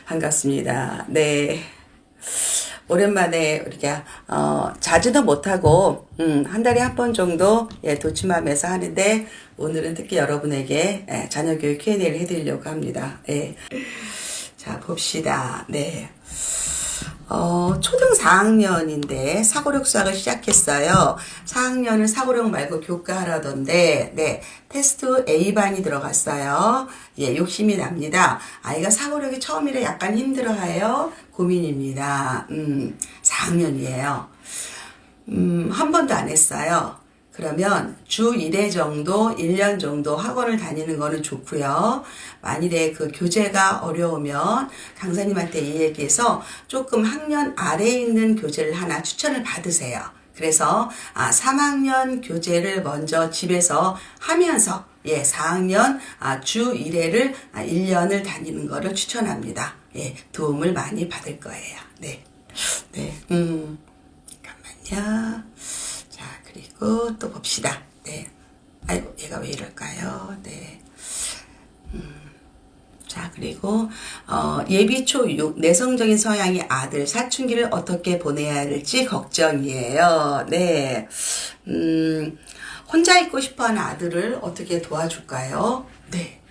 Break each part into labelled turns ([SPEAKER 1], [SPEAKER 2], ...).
[SPEAKER 1] 반갑습니다. 네. 오랜만에 우리가 자주는 못하고 한 달에 한 번 정도 도침하면서 하는데 오늘은 특히 여러분에게 자녀교육 Q&A를 해드리려고 합니다. 예. 자, 봅시다. 네. 초등 4학년인데 사고력 수학을 시작했어요. 4학년은 사고력 말고 교과하라던데, 네, 테스트 A반이 들어갔어요. 예, 욕심이 납니다. 아이가 사고력이 처음이라 약간 힘들어해요. 고민입니다. 4학년이에요. 한 번도 안 했어요. 그러면 주 1회 정도, 1년 정도 학원을 다니는 거는 좋고요. 만일에 그 교재가 어려우면 강사님한테 얘기해서 조금 학년 아래에 있는 교재를 하나 추천을 받으세요. 그래서 3학년 교재를 먼저 집에서 하면서 4학년 주 1회를 1년을 다니는 거를 추천합니다. 예, 도움을 많이 받을 거예요. 네. 네. 잠깐만요. 자, 그리고 또 봅시다. 네. 아이고, 얘가 왜 이럴까요? 네. 자, 그리고, 예비 초6, 내성적인 성향의 아들, 사춘기를 어떻게 보내야 할지 걱정이에요. 네. 혼자 있고 싶어 하는 아들을 어떻게 도와줄까요? 네.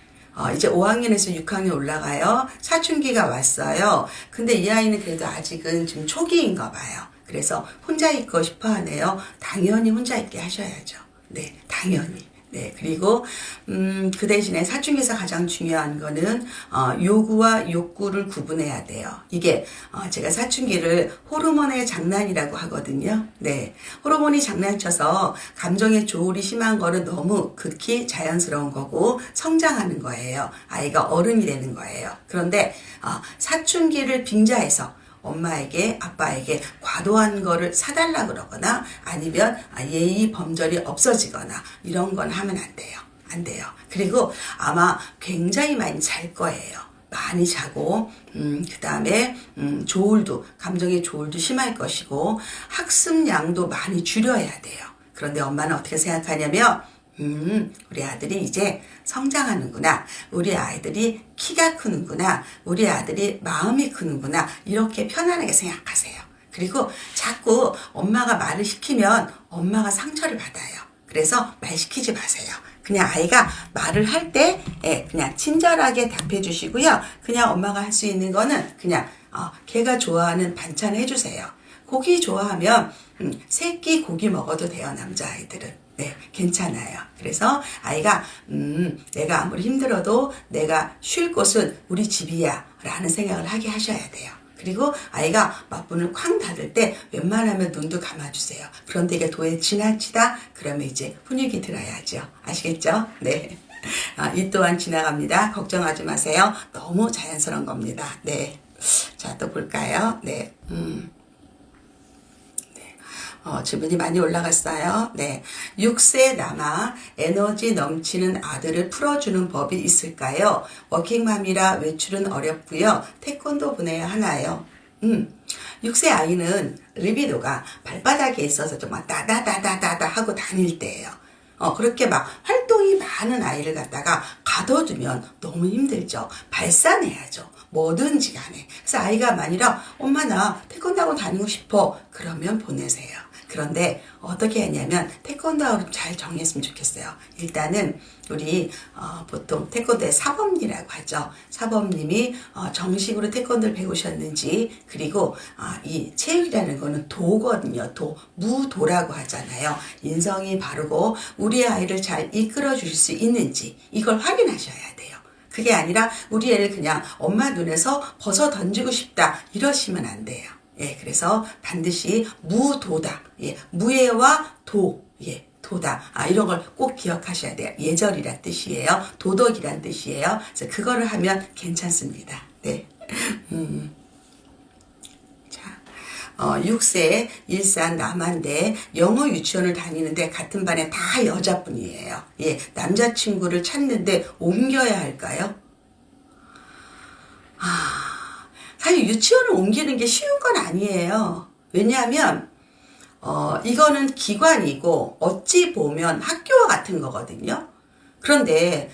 [SPEAKER 1] 이제 5학년에서 6학년 올라가요. 사춘기가 왔어요. 근데 이 아이는 그래도 아직은 좀 초기인가 봐요. 그래서 혼자 있고 싶어 하네요. 당연히 혼자 있게 하셔야죠. 네, 당연히. 네, 그리고, 그 대신에 사춘기에서 가장 중요한 거는, 요구와 욕구를 구분해야 돼요. 이게, 제가 사춘기를 호르몬의 장난이라고 하거든요. 네. 호르몬이 장난쳐서 감정의 조울이 심한 거는 너무 극히 자연스러운 거고, 성장하는 거예요. 아이가 어른이 되는 거예요. 그런데, 사춘기를 빙자해서, 엄마에게 아빠에게 과도한 거를 사달라 그러거나 아니면 예의 범절이 없어지거나 이런 건 하면 안 돼요. 안 돼요. 그리고 아마 굉장히 많이 잘 거예요. 많이 자고 그 다음에 조울도 감정의 조울도 심할 것이고 학습량도 많이 줄여야 돼요. 그런데 엄마는 어떻게 생각하냐면 우리 아들이 이제 성장하는구나. 우리 아이들이 키가 크는구나. 우리 아들이 마음이 크는구나. 이렇게 편안하게 생각하세요. 그리고 자꾸 엄마가 말을 시키면 엄마가 상처를 받아요. 그래서 말 시키지 마세요. 그냥 아이가 말을 할 때 그냥 친절하게 답해 주시고요. 그냥 엄마가 할 수 있는 거는 그냥 걔가 좋아하는 반찬 해주세요. 고기 좋아하면 새끼 고기 먹어도 돼요. 남자아이들은. 네, 괜찮아요. 그래서 아이가 내가 아무리 힘들어도 내가 쉴 곳은 우리 집이야 라는 생각을 하게 하셔야 돼요. 그리고 아이가 맞문을 쾅 닫을 때 웬만하면 눈도 감아주세요. 그런데 이게 도에 지나치다? 그러면 이제 훈육이 들어야죠. 아시겠죠? 네. 이 또한 지나갑니다. 걱정하지 마세요. 너무 자연스러운 겁니다. 네. 자, 또 볼까요? 네. 질문이 많이 올라갔어요. 네. 6세 남아 에너지 넘치는 아들을 풀어주는 법이 있을까요? 워킹맘이라 외출은 어렵고요. 태권도 보내야 하나요? 6세 아이는 리비도가 발바닥에 있어서 정말 다다다다다다 하고 다닐 때예요. 그렇게 막 활동이 많은 아이를 갖다가 가둬두면 너무 힘들죠. 발산해야죠. 뭐든지 간에. 그래서 아이가 만일아 엄마 나 태권도 하고 다니고 싶어. 그러면 보내세요. 그런데 어떻게 하냐면 태권도를 잘 정했으면 좋겠어요. 일단은 우리 보통 태권도의 사범이라고 하죠. 사범님이 정식으로 태권도를 배우셨는지 그리고 이 체육이라는 거는 도거든요. 무도라고 하잖아요. 인성이 바르고 우리 아이를 잘 이끌어 주실 수 있는지 이걸 확인하셔야 돼요. 그게 아니라 우리 애를 그냥 엄마 눈에서 벗어 던지고 싶다 이러시면 안 돼요. 예, 그래서 반드시 무도다. 예, 무예와 도. 예, 도다. 이런 걸 꼭 기억하셔야 돼요. 예절이란 뜻이에요. 도덕이란 뜻이에요. 그래서 그거를 하면 괜찮습니다. 네. 자, 6세 일산 남한데 영어 유치원을 다니는데 같은 반에 다 여자분이에요. 예, 남자친구를 찾는데 옮겨야 할까요? 사실 유치원을 옮기는 게 쉬운 건 아니에요. 왜냐하면 이거는 기관이고 어찌 보면 학교와 같은 거거든요. 그런데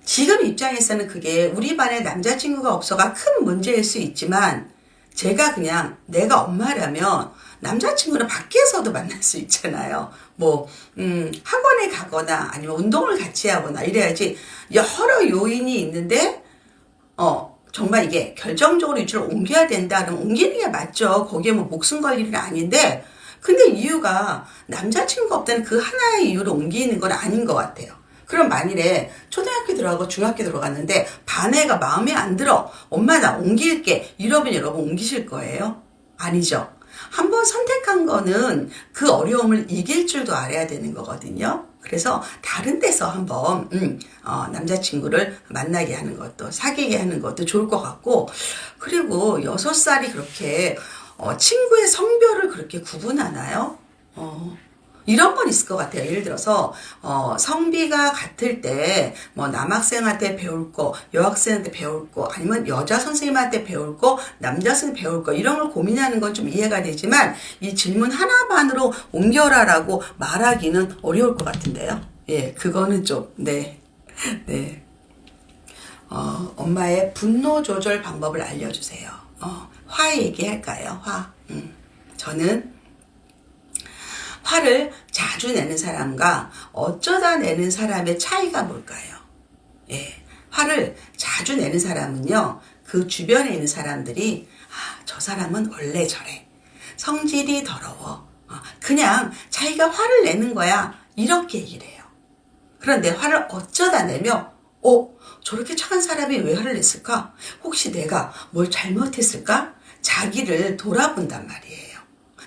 [SPEAKER 1] 지금 입장에서는 그게 우리 반에 남자친구가 없어가 큰 문제일 수 있지만 제가 그냥 내가 엄마라면 남자친구는 밖에서도 만날 수 있잖아요. 학원에 가거나 아니면 운동을 같이 하거나 이래야지 여러 요인이 있는데, 정말 이게 결정적으로 위치를 옮겨야 된다 그러면 옮기는 게 맞죠. 거기에 뭐 목숨 걸 일은 아닌데, 근데 이유가 남자친구가 없다는 그 하나의 이유로 옮기는 건 아닌 것 같아요. 그럼 만일에 초등학교 들어가고 중학교 들어갔는데 반애가 마음에 안 들어. 엄마 나 옮길게. 이러면 여러분 옮기실 거예요? 아니죠. 한번 선택한 거는 그 어려움을 이길 줄도 알아야 되는 거거든요. 그래서 다른 데서 한번 남자친구를 만나게 하는 것도 사귀게 하는 것도 좋을 것 같고, 그리고 6살이 그렇게 친구의 성별을 그렇게 구분하나요? 이런 건 있을 것 같아요. 예를 들어서 성비가 같을 때 뭐 남학생한테 배울 거, 여학생한테 배울 거, 아니면 여자 선생님한테 배울 거, 남자 선생님 배울 거, 이런 걸 고민하는 건 좀 이해가 되지만 이 질문 하나만으로 옮겨라라고 말하기는 어려울 것 같은데요. 예, 그거는 좀 네. 엄마의 분노 조절 방법을 알려주세요. 화 얘기할까요? 화. 저는 화를 자주 내는 사람과 어쩌다 내는 사람의 차이가 뭘까요? 예, 화를 자주 내는 사람은요, 그 주변에 있는 사람들이 저 사람은 원래 저래. 성질이 더러워. 그냥 자기가 화를 내는 거야. 이렇게 얘기를 해요. 그런데 화를 어쩌다 내면 저렇게 착한 사람이 왜 화를 냈을까? 혹시 내가 뭘 잘못했을까? 자기를 돌아본단 말이에요.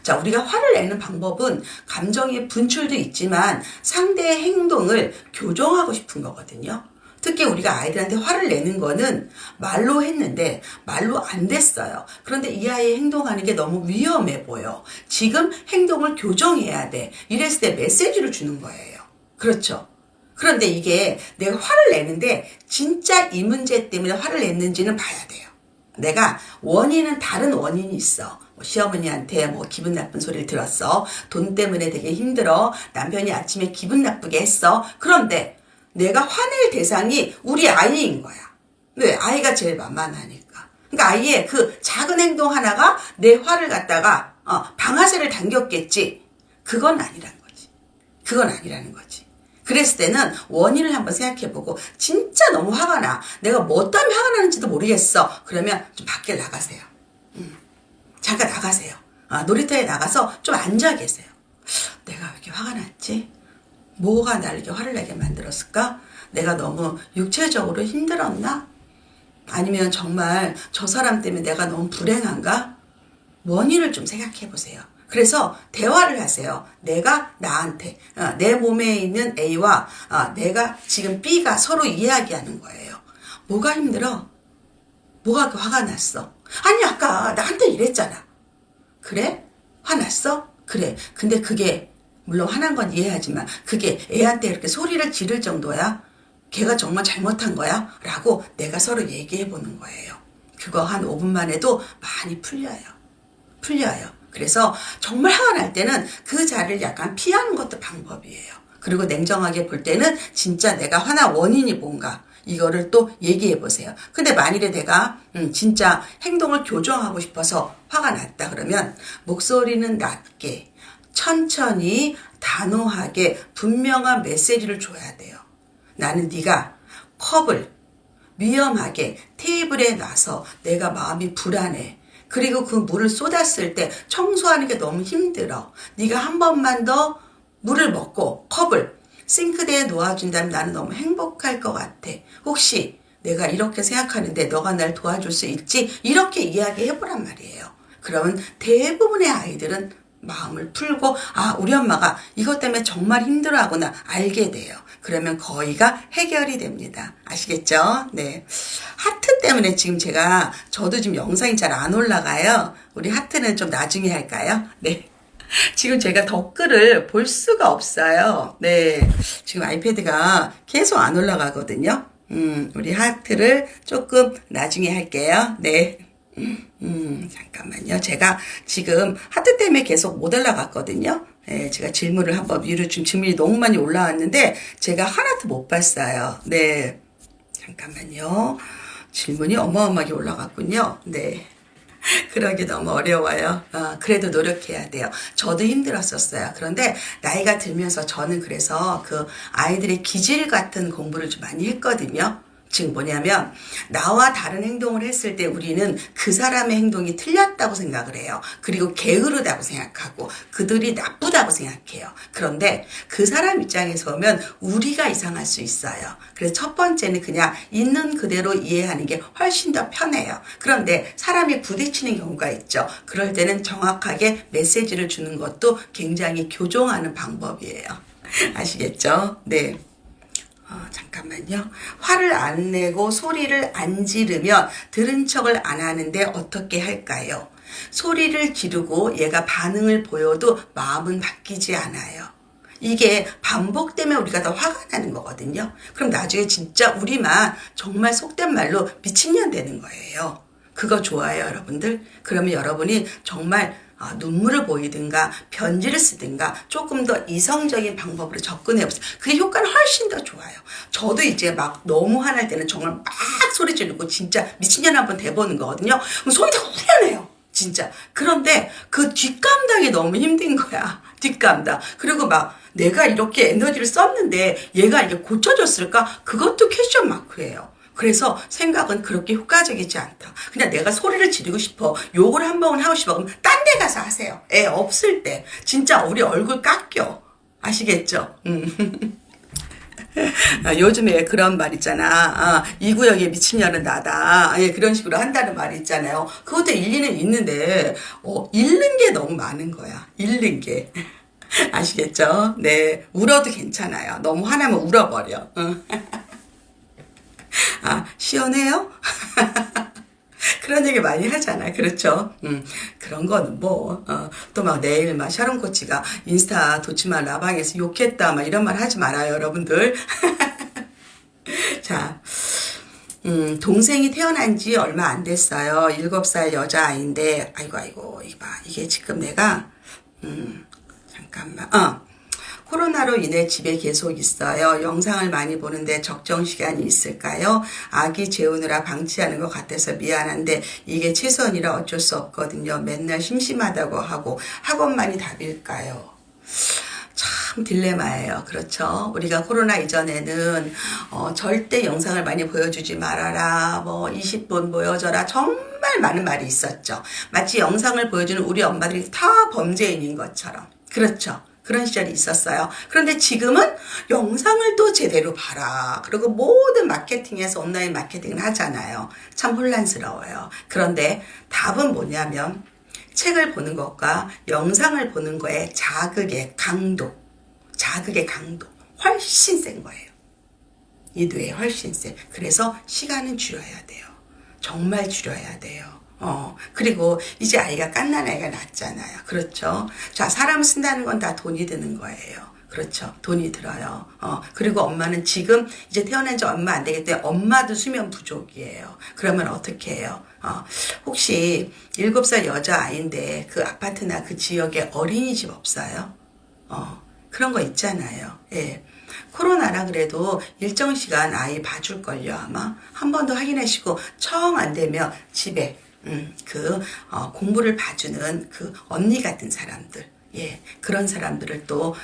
[SPEAKER 1] 자, 우리가 화를 내는 방법은 감정의 분출도 있지만 상대의 행동을 교정하고 싶은 거거든요. 특히 우리가 아이들한테 화를 내는 거는 말로 했는데 말로 안 됐어요. 그런데 이 아이의 행동하는 게 너무 위험해 보여. 지금 행동을 교정해야 돼. 이랬을 때 메시지를 주는 거예요. 그렇죠? 그런데 이게 내가 화를 내는데 진짜 이 문제 때문에 화를 냈는지는 봐야 돼요. 내가 원인은 다른 원인이 있어. 시어머니한테 뭐 기분 나쁜 소리를 들었어. 돈 때문에 되게 힘들어. 남편이 아침에 기분 나쁘게 했어. 그런데 내가 화낼 대상이 우리 아이인 거야. 왜? 아이가 제일 만만하니까. 그러니까 아이의 그 작은 행동 하나가 내 화를 갖다가 방아쇠를 당겼겠지. 그건 아니란 거지. 그건 아니라는 거지. 그랬을 때는 원인을 한번 생각해보고 진짜 너무 화가 나. 내가 뭐 때문에 화가 나는지도 모르겠어. 그러면 좀 밖에 나가세요. 잠깐 나가세요. 놀이터에 나가서 좀 앉아 계세요. 내가 왜 이렇게 화가 났지? 뭐가 나를 이렇게 화를 내게 만들었을까? 내가 너무 육체적으로 힘들었나? 아니면 정말 저 사람 때문에 내가 너무 불행한가? 원인을 좀 생각해 보세요. 그래서 대화를 하세요. 내가 나한테, 내 몸에 있는 A와 내가 지금 B가 서로 이야기하는 거예요. 뭐가 힘들어? 뭐가 화가 났어? 아니 아까 나한테 이랬잖아. 그래? 화났어? 그래. 근데 그게 물론 화난 건 이해하지만 그게 애한테 이렇게 소리를 지를 정도야? 걔가 정말 잘못한 거야? 라고 내가 서로 얘기해 보는 거예요. 그거 한 5분만 해도 많이 풀려요. 그래서 정말 화가 날 때는 그 자리를 약간 피하는 것도 방법이에요. 그리고 냉정하게 볼 때는 진짜 내가 화난 원인이 뭔가 이거를 또 얘기해 보세요. 근데 만일에 내가 진짜 행동을 교정하고 싶어서 화가 났다 그러면 목소리는 낮게 천천히 단호하게 분명한 메시지를 줘야 돼요. 나는 네가 컵을 위험하게 테이블에 놔서 내가 마음이 불안해. 그리고 그 물을 쏟았을 때 청소하는 게 너무 힘들어. 네가 한 번만 더 물을 먹고 컵을 싱크대에 놓아준다면 나는 너무 행복할 것 같아. 혹시 내가 이렇게 생각하는데 너가 날 도와줄 수 있지? 이렇게 이야기해보란 말이에요. 그러면 대부분의 아이들은 마음을 풀고 우리 엄마가 이것 때문에 정말 힘들어하구나 알게 돼요. 그러면 거의가 해결이 됩니다. 아시겠죠? 네. 하트 때문에 지금 저도 지금 영상이 잘 안 올라가요. 우리 하트는 좀 나중에 할까요? 네. 지금 제가 댓글을 볼 수가 없어요. 네. 지금 아이패드가 계속 안 올라가거든요. 우리 하트를 조금 나중에 할게요. 네. 잠깐만요. 제가 지금 하트 때문에 계속 못 올라갔거든요. 네, 제가 질문을 한번 위로 지금 질문이 너무 많이 올라왔는데 제가 하나도 못 봤어요. 네. 잠깐만요. 질문이 어마어마하게 올라갔군요. 네. 그러기 너무 어려워요. 그래도 노력해야 돼요. 저도 힘들었었어요. 그런데 나이가 들면서 저는 그래서 그 아이들의 기질 같은 공부를 좀 많이 했거든요. 즉 뭐냐면 나와 다른 행동을 했을 때 우리는 그 사람의 행동이 틀렸다고 생각을 해요. 그리고 게으르다고 생각하고 그들이 나쁘다고 생각해요. 그런데 그 사람 입장에서 보면 우리가 이상할 수 있어요. 그래서 첫 번째는 그냥 있는 그대로 이해하는 게 훨씬 더 편해요. 그런데 사람이 부딪히는 경우가 있죠. 그럴 때는 정확하게 메시지를 주는 것도 굉장히 교정하는 방법이에요. 아시겠죠? 네. 잠깐만요. 화를 안 내고 소리를 안 지르면 들은 척을 안 하는데 어떻게 할까요? 소리를 지르고 얘가 반응을 보여도 마음은 바뀌지 않아요. 이게 반복되면 우리가 더 화가 나는 거거든요. 그럼 나중에 진짜 우리만 정말 속된 말로 미친년 되는 거예요. 그거 좋아요, 여러분들? 그러면 여러분이 정말 눈물을 보이든가 편지를 쓰든가 조금 더 이성적인 방법으로 접근해 보세요. 그게 효과는 훨씬 더 좋아요. 저도 이제 막 너무 화날 때는 정말 막 소리 지르고 진짜 미친년 한번 돼보는 거거든요. 그럼 속이 다 후련해요. 진짜. 그런데 그 뒷감당이 너무 힘든 거야. 뒷감당. 그리고 막 내가 이렇게 에너지를 썼는데 얘가 이게 고쳐졌을까? 그것도 퀘스천 마크예요. 그래서 생각은 그렇게 효과적이지 않다. 그냥 내가 소리를 지르고 싶어. 욕을 한 번 하고 싶어. 그럼 딴 데 가서 하세요. 애 없을 때. 진짜 우리 얼굴 깎여. 아시겠죠? 요즘에 그런 말 있잖아. 이 구역에 미친년은 나다. 예, 그런 식으로 한다는 말이 있잖아요. 그것도 일리는 있는데, 잃는 게 너무 많은 거야. 잃는 게. 아시겠죠? 네. 울어도 괜찮아요. 너무 화나면 울어버려. 시원해요? 그런 얘기 많이 하잖아요. 그렇죠? 그런 거는 뭐, 또 막 내일 막 샤론 코치가 인스타 도치마 라방에서 욕했다, 막 이런 말 하지 말아요, 여러분들. 자, 동생이 태어난 지 얼마 안 됐어요. 7살 여자아이인데, 아이고, 이봐. 이게 지금 내가, 잠깐만, 코로나로 인해 집에 계속 있어요. 영상을 많이 보는데 적정 시간이 있을까요? 아기 재우느라 방치하는 것 같아서 미안한데 이게 최선이라 어쩔 수 없거든요. 맨날 심심하다고 하고 학원만이 답일까요? 참 딜레마예요. 그렇죠? 우리가 코로나 이전에는 절대 영상을 많이 보여주지 말아라. 뭐 20분 보여줘라. 정말 많은 말이 있었죠. 마치 영상을 보여주는 우리 엄마들이 다 범죄인인 것처럼. 그렇죠? 그런 시절이 있었어요. 그런데 지금은 영상을 또 제대로 봐라. 그리고 모든 마케팅에서 온라인 마케팅을 하잖아요. 참 혼란스러워요. 그런데 답은 뭐냐면 책을 보는 것과 영상을 보는 거에 자극의 강도 훨씬 센 거예요. 이 뇌에 훨씬 세. 그래서 시간은 줄여야 돼요. 정말 줄여야 돼요. 그리고 이제 아이가 갓난 아이가 낳잖아요. 그렇죠? 자, 사람 쓴다는 건 다 돈이 드는 거예요. 그렇죠. 돈이 들어요. 그리고 엄마는 지금 이제 태어난 지 얼마 안 되기 때문에 엄마도 수면 부족이에요. 그러면 어떻게 해요? 혹시 7살 여자아이인데 그 아파트나 그 지역에 어린이집 없어요? 그런 거 있잖아요. 예. 코로나라 그래도 일정 시간 아이 봐줄걸요, 아마. 한 번 더 확인하시고, 청 안 되면 집에, 공부를 봐주는 그 언니 같은 사람들. 예, 그런 사람들을 또,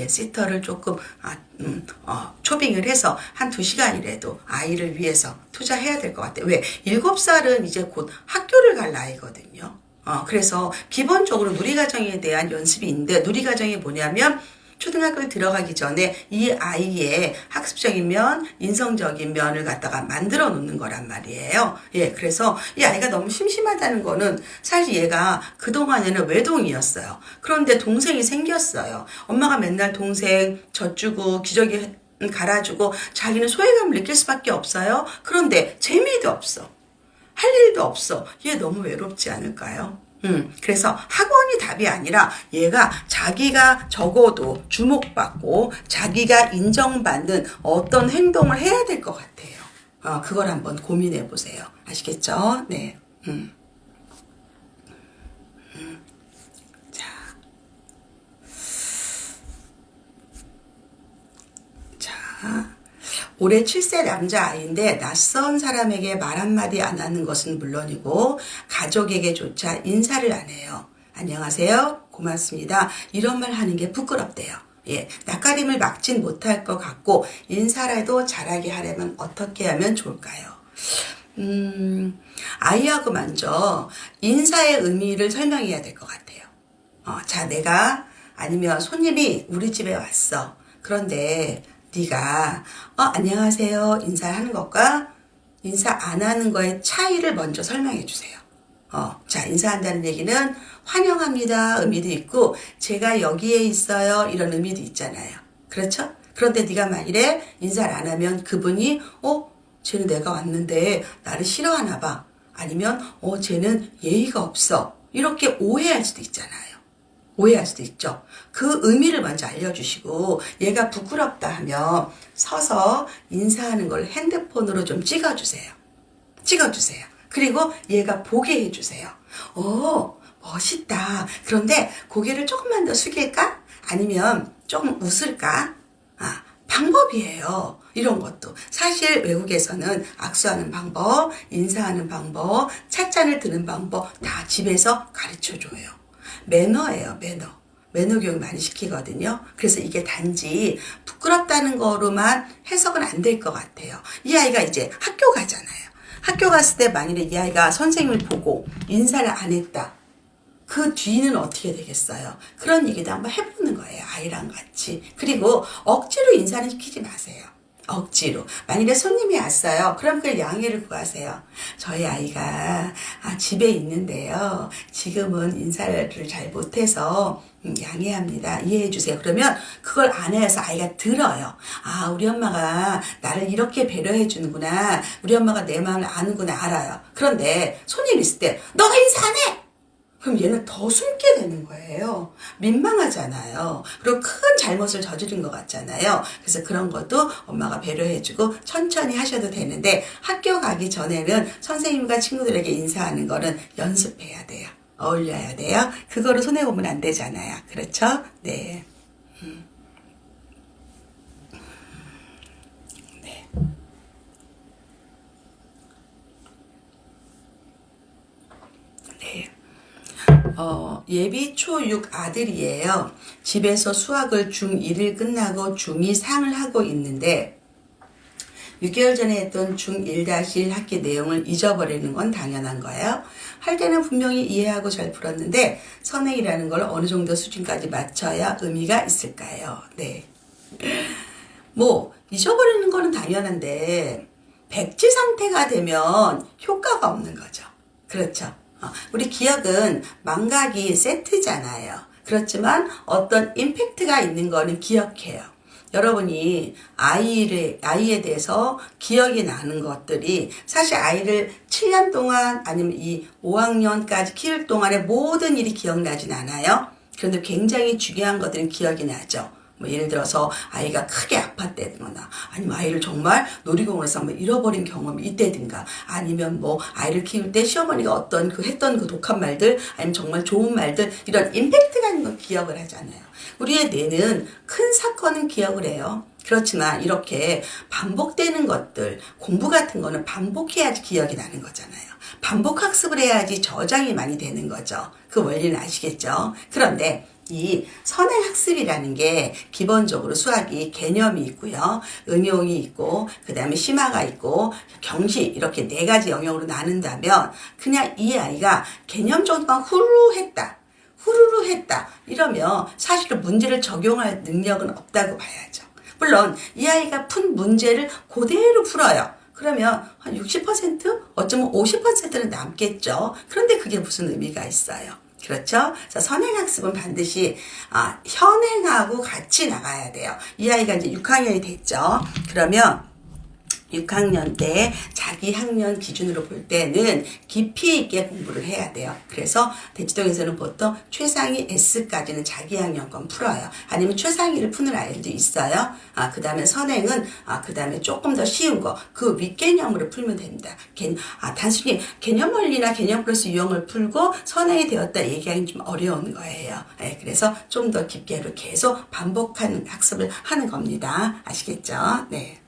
[SPEAKER 1] 시터를 조금, 초빙을 해서 한 2시간이라도 아이를 위해서 투자해야 될 것 같아요. 왜? 7살은 이제 곧 학교를 갈 나이거든요. 그래서 기본적으로 누리과정에 대한 연습이 있는데, 누리과정이 뭐냐면, 초등학교를 들어가기 전에 이 아이의 학습적인 면, 인성적인 면을 갖다가 만들어 놓는 거란 말이에요. 예, 그래서 이 아이가 너무 심심하다는 거는 사실 얘가 그동안에는 외동이었어요. 그런데 동생이 생겼어요. 엄마가 맨날 동생 젖주고 기저귀 갈아주고 자기는 소외감을 느낄 수밖에 없어요. 그런데 재미도 없어. 할 일도 없어. 얘 너무 외롭지 않을까요? 그래서 학원이 답이 아니라 얘가 자기가 적어도 주목받고 자기가 인정받는 어떤 행동을 해야 될 것 같아요. 그걸 한번 고민해 보세요. 아시겠죠? 네. 자, 올해 7세 남자아이인데 낯선 사람에게 말 한마디 안 하는 것은 물론이고 가족에게조차 인사를 안 해요. 안녕하세요. 고맙습니다. 이런 말 하는 게 부끄럽대요. 예, 낯가림을 막진 못할 것 같고 인사라도 잘하게 하려면 어떻게 하면 좋을까요? 아이하고 먼저 인사의 의미를 설명해야 될 것 같아요. 자, 내가 아니면 손님이 우리 집에 왔어. 그런데 네가 안녕하세요 인사하는 것과 인사 안 하는 거의 차이를 먼저 설명해 주세요. 자, 인사한다는 얘기는 환영합니다 의미도 있고 제가 여기에 있어요 이런 의미도 있잖아요. 그렇죠? 그런데 네가 만일에 인사를 안 하면 그분이 쟤는 내가 왔는데 나를 싫어하나 봐. 아니면 쟤는 예의가 없어. 이렇게 오해할 수도 있잖아요. 오해할 수도 있죠. 그 의미를 먼저 알려주시고 얘가 부끄럽다 하면 서서 인사하는 걸 핸드폰으로 좀 찍어주세요. 찍어주세요. 그리고 얘가 보게 해주세요. 멋있다. 그런데 고개를 조금만 더 숙일까? 아니면 조금 웃을까? 방법이에요. 이런 것도. 사실 외국에서는 악수하는 방법, 인사하는 방법, 찻잔을 드는 방법 다 집에서 가르쳐줘요. 매너예요, 매너. 매너 교육 많이 시키거든요. 그래서 이게 단지 부끄럽다는 거로만 해석은 안 될 것 같아요. 이 아이가 이제 학교 가잖아요. 학교 갔을 때 만일에 이 아이가 선생님을 보고 인사를 안 했다. 그 뒤는 어떻게 되겠어요? 그런 얘기도 한번 해보는 거예요. 아이랑 같이. 그리고 억지로 인사는 시키지 마세요. 억지로. 만일에 손님이 왔어요. 그럼 그 양해를 구하세요. 저희 아이가 집에 있는데요. 지금은 인사를 잘 못해서 양해합니다. 이해해 주세요. 그러면 그걸 안 해서 아이가 들어요. 우리 엄마가 나를 이렇게 배려해 주는구나. 우리 엄마가 내 마음을 아는구나 알아요. 그런데 손님 있을 때 너가 인사 안 해! 그럼 얘는 더 숨게 되는 거예요. 민망하잖아요. 그리고 큰 잘못을 저지른 것 같잖아요. 그래서 그런 것도 엄마가 배려해주고 천천히 하셔도 되는데 학교 가기 전에는 선생님과 친구들에게 인사하는 거는 연습해야 돼요. 어울려야 돼요. 그거를 손해보면 안 되잖아요. 그렇죠? 네. 네. 네. 예비 초6 아들이에요. 집에서 수학을 중1을 끝나고 중2 상을 하고 있는데 6개월 전에 했던 중1-1 학기 내용을 잊어버리는 건 당연한 거예요. 할 때는 분명히 이해하고 잘 풀었는데 선행이라는 걸 어느 정도 수준까지 맞춰야 의미가 있을까요? 네. 잊어버리는 거는 당연한데 백지 상태가 되면 효과가 없는 거죠. 그렇죠. 우리 기억은 망각이 세트잖아요. 그렇지만 어떤 임팩트가 있는 거는 기억해요. 여러분이 아이에 대해서 기억이 나는 것들이 사실 아이를 7년 동안 아니면 이 5학년까지 키울 동안의 모든 일이 기억나진 않아요. 그런데 굉장히 중요한 것들은 기억이 나죠. 예를 들어서 아이가 크게 아팠다거나 아니면 아이를 정말 놀이공원에서 한번 잃어버린 경험이 있다든가 아니면 아이를 키울 때 시어머니가 했던 그 독한 말들 아니면 정말 좋은 말들 이런 임팩트가 있는 걸 기억을 하잖아요. 우리의 뇌는 큰 사건은 기억을 해요. 그렇지만 이렇게 반복되는 것들 공부 같은 거는 반복해야지 기억이 나는 거잖아요. 반복 학습을 해야지 저장이 많이 되는 거죠. 그 원리는 아시겠죠? 그런데 이 선행학습이라는 게 기본적으로 수학이 개념이 있고요. 응용이 있고 그 다음에 심화가 있고 경시 이렇게 4가지 영역으로 나눈다면 그냥 이 아이가 개념 정도만 후루루 했다 이러면 사실은 문제를 적용할 능력은 없다고 봐야죠. 물론 이 아이가 푼 문제를 그대로 풀어요. 그러면 한 60% 어쩌면 50%는 남겠죠. 그런데 그게 무슨 의미가 있어요. 그렇죠? 선행학습은 반드시 현행하고 같이 나가야 돼요. 이 아이가 이제 6학년이 됐죠. 그러면 6학년 때 자기 학년 기준으로 볼 때는 깊이 있게 공부를 해야 돼요. 그래서 대치동에서는 보통 최상위 S까지는 자기 학년권 풀어요. 아니면 최상위를 푸는 아이들도 있어요. 그 다음에 선행은 그 다음에 조금 더 쉬운 거 그 윗개념으로 풀면 됩니다. 단순히 개념 원리나 개념 플러스 유형을 풀고 선행이 되었다 얘기하기는 좀 어려운 거예요. 그래서 좀 더 깊게 계속 반복하는 학습을 하는 겁니다. 아시겠죠? 네.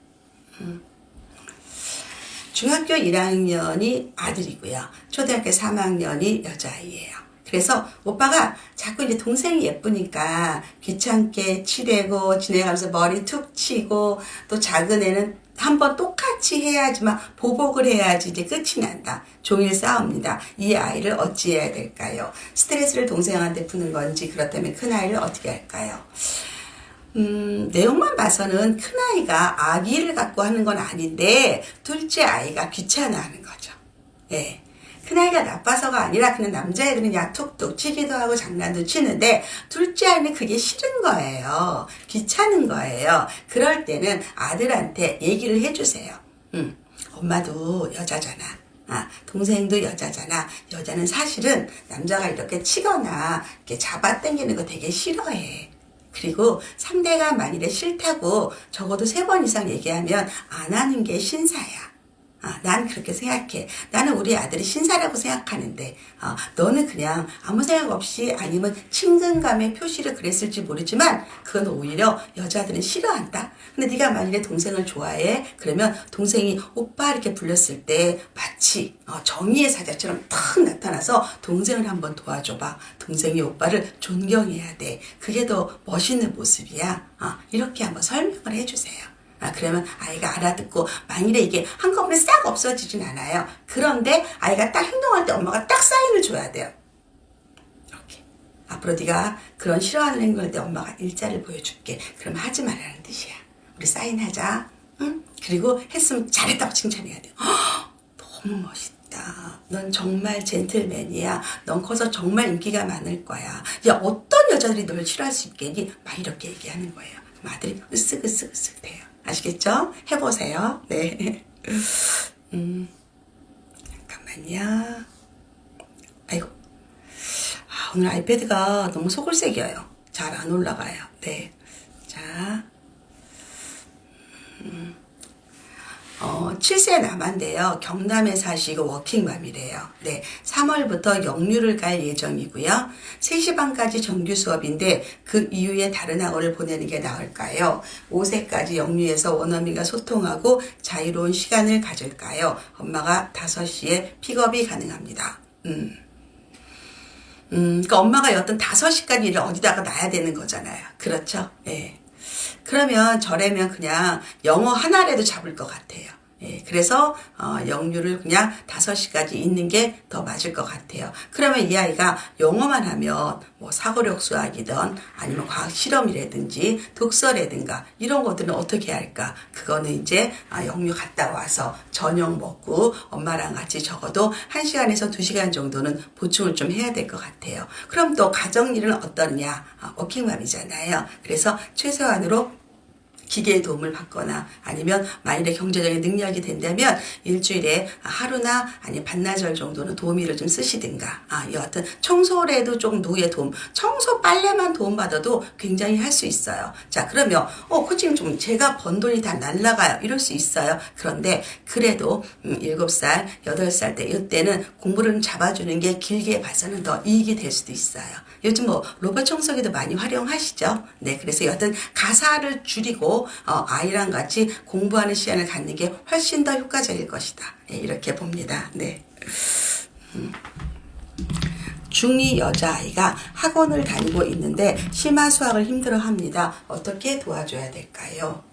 [SPEAKER 1] 중학교 1학년이 아들이고요. 초등학교 3학년이 여자아이예요. 그래서 오빠가 자꾸 이제 동생이 예쁘니까 귀찮게 치대고 지내가면서 머리 툭 치고, 또 작은 애는 한번 똑같이 해야지만 보복을 해야지 이제 끝이 난다. 종일 싸웁니다. 이 아이를 어찌해야 될까요? 스트레스를 동생한테 푸는 건지, 그렇다면 큰 아이를 어떻게 할까요? 내용만 봐서는 큰아이가 아기를 갖고 하는 건 아닌데 둘째 아이가 귀찮아하는 거죠. 예. 큰아이가 나빠서가 아니라 그냥 남자애들은 그냥 툭툭 치기도 하고 장난도 치는데 둘째 아이는 그게 싫은 거예요. 귀찮은 거예요. 그럴 때는 아들한테 얘기를 해주세요. 엄마도 여자잖아. 동생도 여자잖아. 여자는 사실은 남자가 이렇게 치거나 이렇게 잡아당기는 거 되게 싫어해. 그리고 상대가 만일에 싫다고 적어도 3번 이상 얘기하면 안 하는 게 신사야. 난 그렇게 생각해. 나는 우리 아들이 신사라고 생각하는데, 너는 그냥 아무 생각 없이 아니면 친근감의 표시를 그랬을지 모르지만 그건 오히려 여자들은 싫어한다. 근데 네가 만일에 동생을 좋아해, 그러면 동생이 오빠 이렇게 불렀을 때 마치 정의의 사자처럼 탁 나타나서 동생을 한번 도와줘봐. 동생이 오빠를 존경해야 돼. 그게 더 멋있는 모습이야. 이렇게 한번 설명을 해주세요. 그러면 아이가 알아듣고, 만일에 이게 한꺼번에 싹 없어지진 않아요. 그런데 아이가 딱 행동할 때 엄마가 딱 사인을 줘야 돼요. 이렇게. 앞으로 네가 그런 싫어하는 행동할 때 엄마가 일자를 보여줄게. 그럼 하지 말라는 뜻이야. 우리 사인하자. 응? 그리고 했으면 잘했다고 칭찬해야 돼요. 너무 멋있다. 넌 정말 젠틀맨이야. 넌 커서 정말 인기가 많을 거야. 야, 어떤 여자들이 널 싫어할 수 있겠니? 막 이렇게 얘기하는 거예요. 아들이 으쓱으쓱 돼요. 아시겠죠? 해보세요. 네. 잠깐만요. 아이고. 오늘 아이패드가 너무 속을색이에요. 잘 안 올라가요. 네. 자. 7세 남한데요. 경남에 사시고 워킹맘이래요. 네, 3월부터 영유를 갈 예정이고요. 3시 반까지 정규 수업인데 그 이후에 다른 학원을 보내는 게 나을까요? 5세까지 영유에서 원어민과 소통하고 자유로운 시간을 가질까요? 엄마가 5시에 픽업이 가능합니다. 그러니까 엄마가 여튼 5시까지 일을 어디다가 놔야 되는 거잖아요. 그렇죠? 예. 그러면 저라면 그냥 영어 하나라도 잡을 것 같아요. 예, 그래서 영유를 그냥 5시까지 있는 게 더 맞을 것 같아요. 그러면 이 아이가 영어만 하면 뭐 사고력 수학이든 아니면 과학 실험이라든지 독서라든가 이런 것들은 어떻게 할까? 그거는 이제 영유 갔다 와서 저녁 먹고 엄마랑 같이 적어도 1시간에서 2시간 정도는 보충을 좀 해야 될 것 같아요. 그럼 또 가정일은 어떠냐? 워킹맘이잖아요. 그래서 최소한으로 기계의 도움을 받거나 아니면 만일에 경제적인 능력이 된다면 일주일에 하루나 아니면 반나절 정도는 도우미를 좀 쓰시든가, 여하튼 청소라도 좀 누구의 도움, 청소 빨래만 도움받아도 굉장히 할 수 있어요. 자, 그러면 코치님 좀 제가 번 돈이 다 날라가요 이럴 수 있어요. 그런데 그래도 7살 8살 때 이때는 공부를 좀 잡아주는 게 길게 봐서는 더 이익이 될 수도 있어요. 요즘 뭐 로봇 청소기도 많이 활용하시죠. 네, 그래서 여튼 가사를 줄이고 아이랑 같이 공부하는 시간을 갖는 게 훨씬 더 효과적일 것이다. 네, 이렇게 봅니다. 네. 중2 여자아이가 학원을 다니고 있는데 심화 수학을 힘들어합니다. 어떻게 도와줘야 될까요?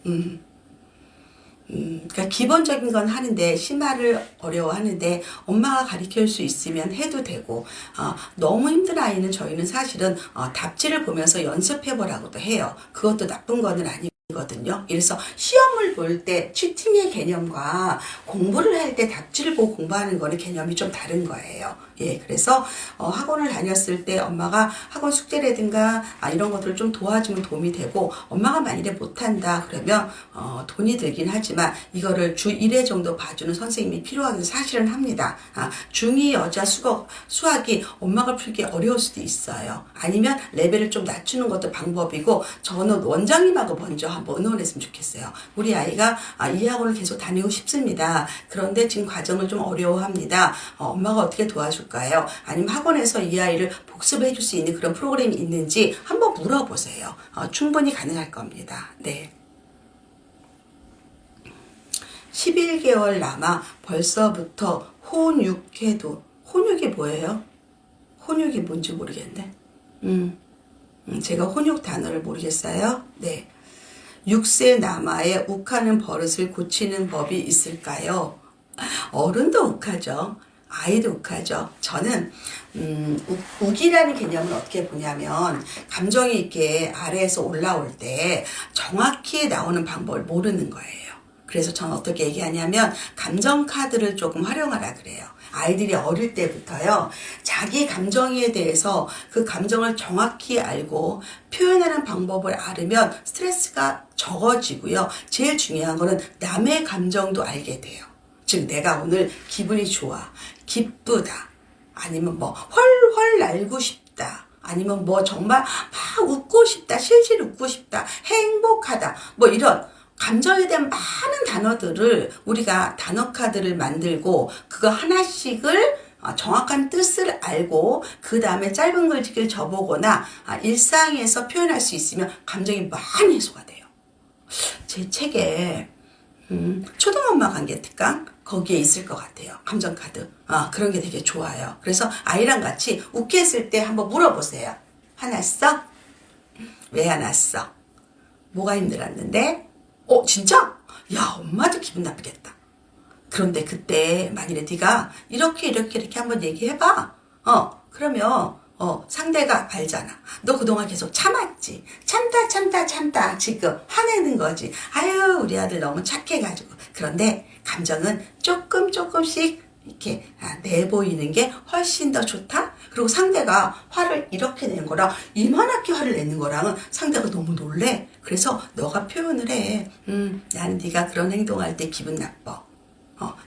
[SPEAKER 1] 그러니까 기본적인 건 하는데 심화를 어려워하는데 엄마가 가르칠 수 있으면 해도 되고, 너무 힘든 아이는 저희는 사실은 답지를 보면서 연습해보라고도 해요. 그것도 나쁜 거는 아니거든요. 그래서 시험을 볼 때 치팅의 개념과 공부를 할 때 답지를 보고 공부하는 거는 개념이 좀 다른 거예요. 예, 그래서 학원을 다녔을 때 엄마가 학원 숙제라든가 이런 것들을 좀 도와주면 도움이 되고, 엄마가 만일에 못한다 그러면 돈이 들긴 하지만 이거를 주 1회 정도 봐주는 선생님이 필요하긴 사실은 합니다. 중2 여자 수학이 엄마가 풀기 어려울 수도 있어요. 아니면 레벨을 좀 낮추는 것도 방법이고, 저는 원장님하고 먼저 한번 의논했으면 좋겠어요. 우리 아이가 이 학원을 계속 다니고 싶습니다. 그런데 지금 과정을 좀 어려워합니다. 엄마가 어떻게 도와줄까요? 아니면 학원에서 이 아이를 복습해 줄 수 있는 그런 프로그램이 있는지 한번 물어보세요. 충분히 가능할 겁니다. 네. 11개월 남아 벌써부터 혼육해도, 혼육이 뭐예요? 혼육이 뭔지 모르겠네. 제가 혼육 단어를 모르겠어요. 네. 6세 남아의 욱하는 버릇을 고치는 법이 있을까요? 어른도 욱하죠. 아이도 욱하죠. 저는 욱이라는 개념을 어떻게 보냐면 감정이 이렇게 아래에서 올라올 때 정확히 나오는 방법을 모르는 거예요. 그래서 저는 어떻게 얘기하냐면 감정 카드를 조금 활용하라 그래요. 아이들이 어릴 때부터요, 자기 감정에 대해서 그 감정을 정확히 알고 표현하는 방법을 알으면 스트레스가 적어지고요. 제일 중요한 거는 남의 감정도 알게 돼요. 즉, 내가 오늘 기분이 좋아, 기쁘다, 아니면 뭐 헐헐 날고 싶다, 아니면 뭐 정말 막 웃고 싶다, 실실 웃고 싶다, 행복하다, 뭐 이런 감정에 대한 많은 단어들을 우리가 단어 카드를 만들고 그거 하나씩을 정확한 뜻을 알고 그 다음에 짧은 글짓기를 접어보거나 일상에서 표현할 수 있으면 감정이 많이 해소가 돼요. 제 책에 초등엄마 관계 특강 거기에 있을 것 같아요. 감정 카드. 그런 게 되게 좋아요. 그래서 아이랑 같이 웃게 했을 때 한번 물어보세요. 화났어? 왜 화났어? 뭐가 힘들었는데? 진짜? 야, 엄마도 기분 나쁘겠다. 그런데 그때 만일에 네가 이렇게 한번 얘기해봐. 그러면 상대가 알잖아. 너 그동안 계속 참았지. 참다 지금 화내는 거지. 아유, 우리 아들 너무 착해가지고. 그런데 감정은 조금씩 이렇게 내보이는 게 훨씬 더 좋다. 그리고 상대가 화를 이렇게 내는 거랑 이만하게 화를 내는 거랑은 상대가 너무 놀래. 그래서 너가 표현을 해. 나는 네가 그런 행동할 때 기분 나빠.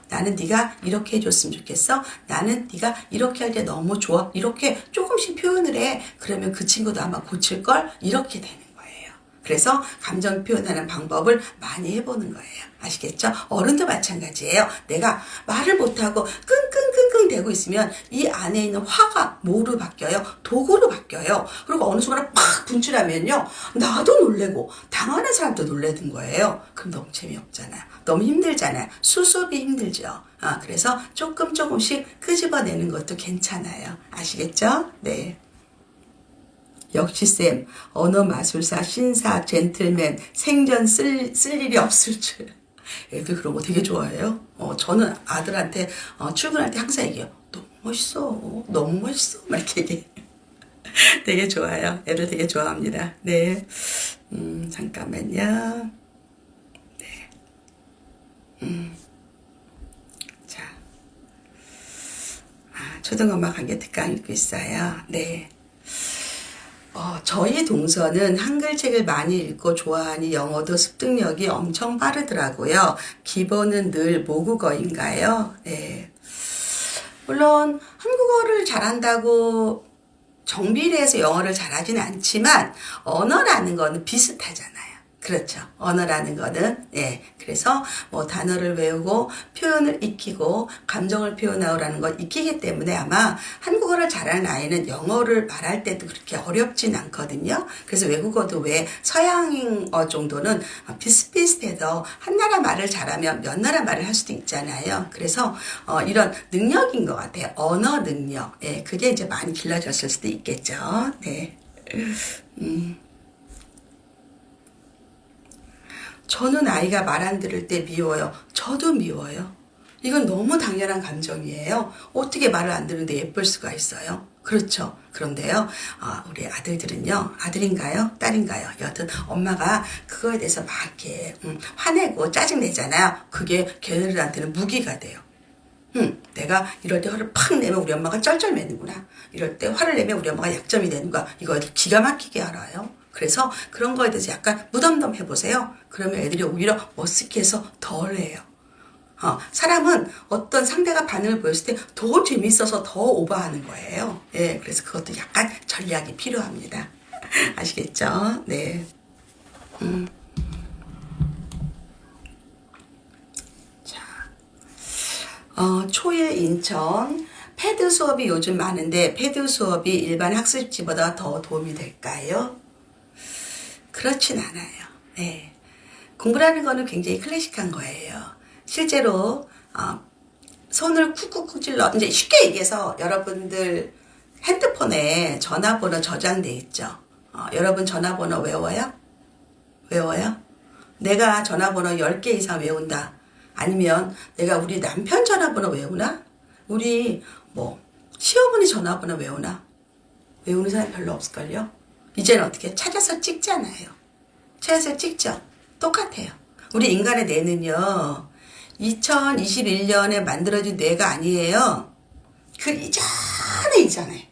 [SPEAKER 1] 나는 네가 이렇게 해줬으면 좋겠어. 나는 네가 이렇게 할 때 너무 좋아. 이렇게 조금씩 표현을 해. 그러면 그 친구도 아마 고칠걸? 이렇게 되는 거예요. 그래서 감정 표현하는 방법을 많이 해보는 거예요. 아시겠죠? 어른도 마찬가지예요. 내가 말을 못하고 끙끙끙끙 대고 있으면 이 안에 있는 화가 뭐로 바뀌어요? 독으로 바뀌어요. 그리고 어느 순간에 팍 분출하면요, 나도 놀래고 당하는 사람도 놀래는 거예요. 그럼 너무 재미없잖아요. 너무 힘들잖아요. 수습이 힘들죠. 그래서 조금씩 끄집어내는 것도 괜찮아요. 아시겠죠? 네. 역시 쌤, 언어 마술사, 신사, 젠틀맨, 생전 쓸 일이 없을 줄. 애들 그런 거 되게 좋아해요. 저는 아들한테 출근할 때 항상 얘기해요. 너무 멋있어. 막 이렇게 얘기해요. 되게 좋아요. 애들 되게 좋아합니다. 네. 잠깐만요. 네. 자. 초등엄마 관계 특강 읽고 있어요. 네. 저희 동서는 한글책을 많이 읽고 좋아하니 영어도 습득력이 엄청 빠르더라고요. 기본은 늘 모국어인가요? 네. 물론 한국어를 잘한다고 정비례해서 영어를 잘하지는 않지만 언어라는 거는 비슷하잖아요. 그렇죠. 언어라는 거는, 그래서 뭐 단어를 외우고 표현을 익히고 감정을 표현하라는 걸 익히기 때문에 아마 한국어를 잘하는 아이는 영어를 말할 때도 그렇게 어렵진 않거든요. 그래서 외국어도 왜 서양어 정도는 비슷비슷해서 한 나라 말을 잘하면 몇 나라 말을 할 수도 있잖아요. 그래서 이런 능력인 것 같아요. 언어 능력. 그게 이제 많이 길러졌을 수도 있겠죠. 네. 저는 아이가 말 안 들을 때 미워요. 저도 미워요. 이건 너무 당연한 감정이에요. 어떻게 말을 안 듣는데 예쁠 수가 있어요? 그렇죠. 그런데요, 우리 아들들은요, 아들인가요? 딸인가요? 여하튼 엄마가 그거에 대해서 막 이렇게 화내고 짜증내잖아요. 그게 걔네들한테는 무기가 돼요. 내가 이럴 때 화를 팍 내면 우리 엄마가 쩔쩔매는구나. 이럴 때 화를 내면 우리 엄마가 약점이 되는구나. 이거 기가 막히게 알아요. 그래서 그런 거에 대해서 약간 무덤덤 해보세요. 그러면 애들이 오히려 머쓱해서 덜 해요. 사람은 어떤 상대가 반응을 보였을 때 더 재밌어서 더 오버하는 거예요. 그래서 그것도 약간 전략이 필요합니다. 아시겠죠? 네. 초일 인천 패드 수업이 요즘 많은데 패드 수업이 일반 학습지보다 더 도움이 될까요? 그렇진 않아요. 공부라는 거는 굉장히 클래식한 거예요. 실제로 손을 쿡쿡쿡 찔러 이제 쉽게 얘기해서 여러분들 핸드폰에 전화번호 저장돼 있죠. 여러분 전화번호 외워요? 외워요? 내가 전화번호 10개 이상 외운다. 아니면 내가 우리 남편 전화번호 외우나? 우리 시어머니 전화번호 외우나? 외우는 사람 별로 없을걸요? 이제는 어떻게 찾아서 찍잖아요. 찾아서 찍죠. 똑같아요. 우리 인간의 뇌는요. 2021년에 만들어진 뇌가 아니에요. 그 이전에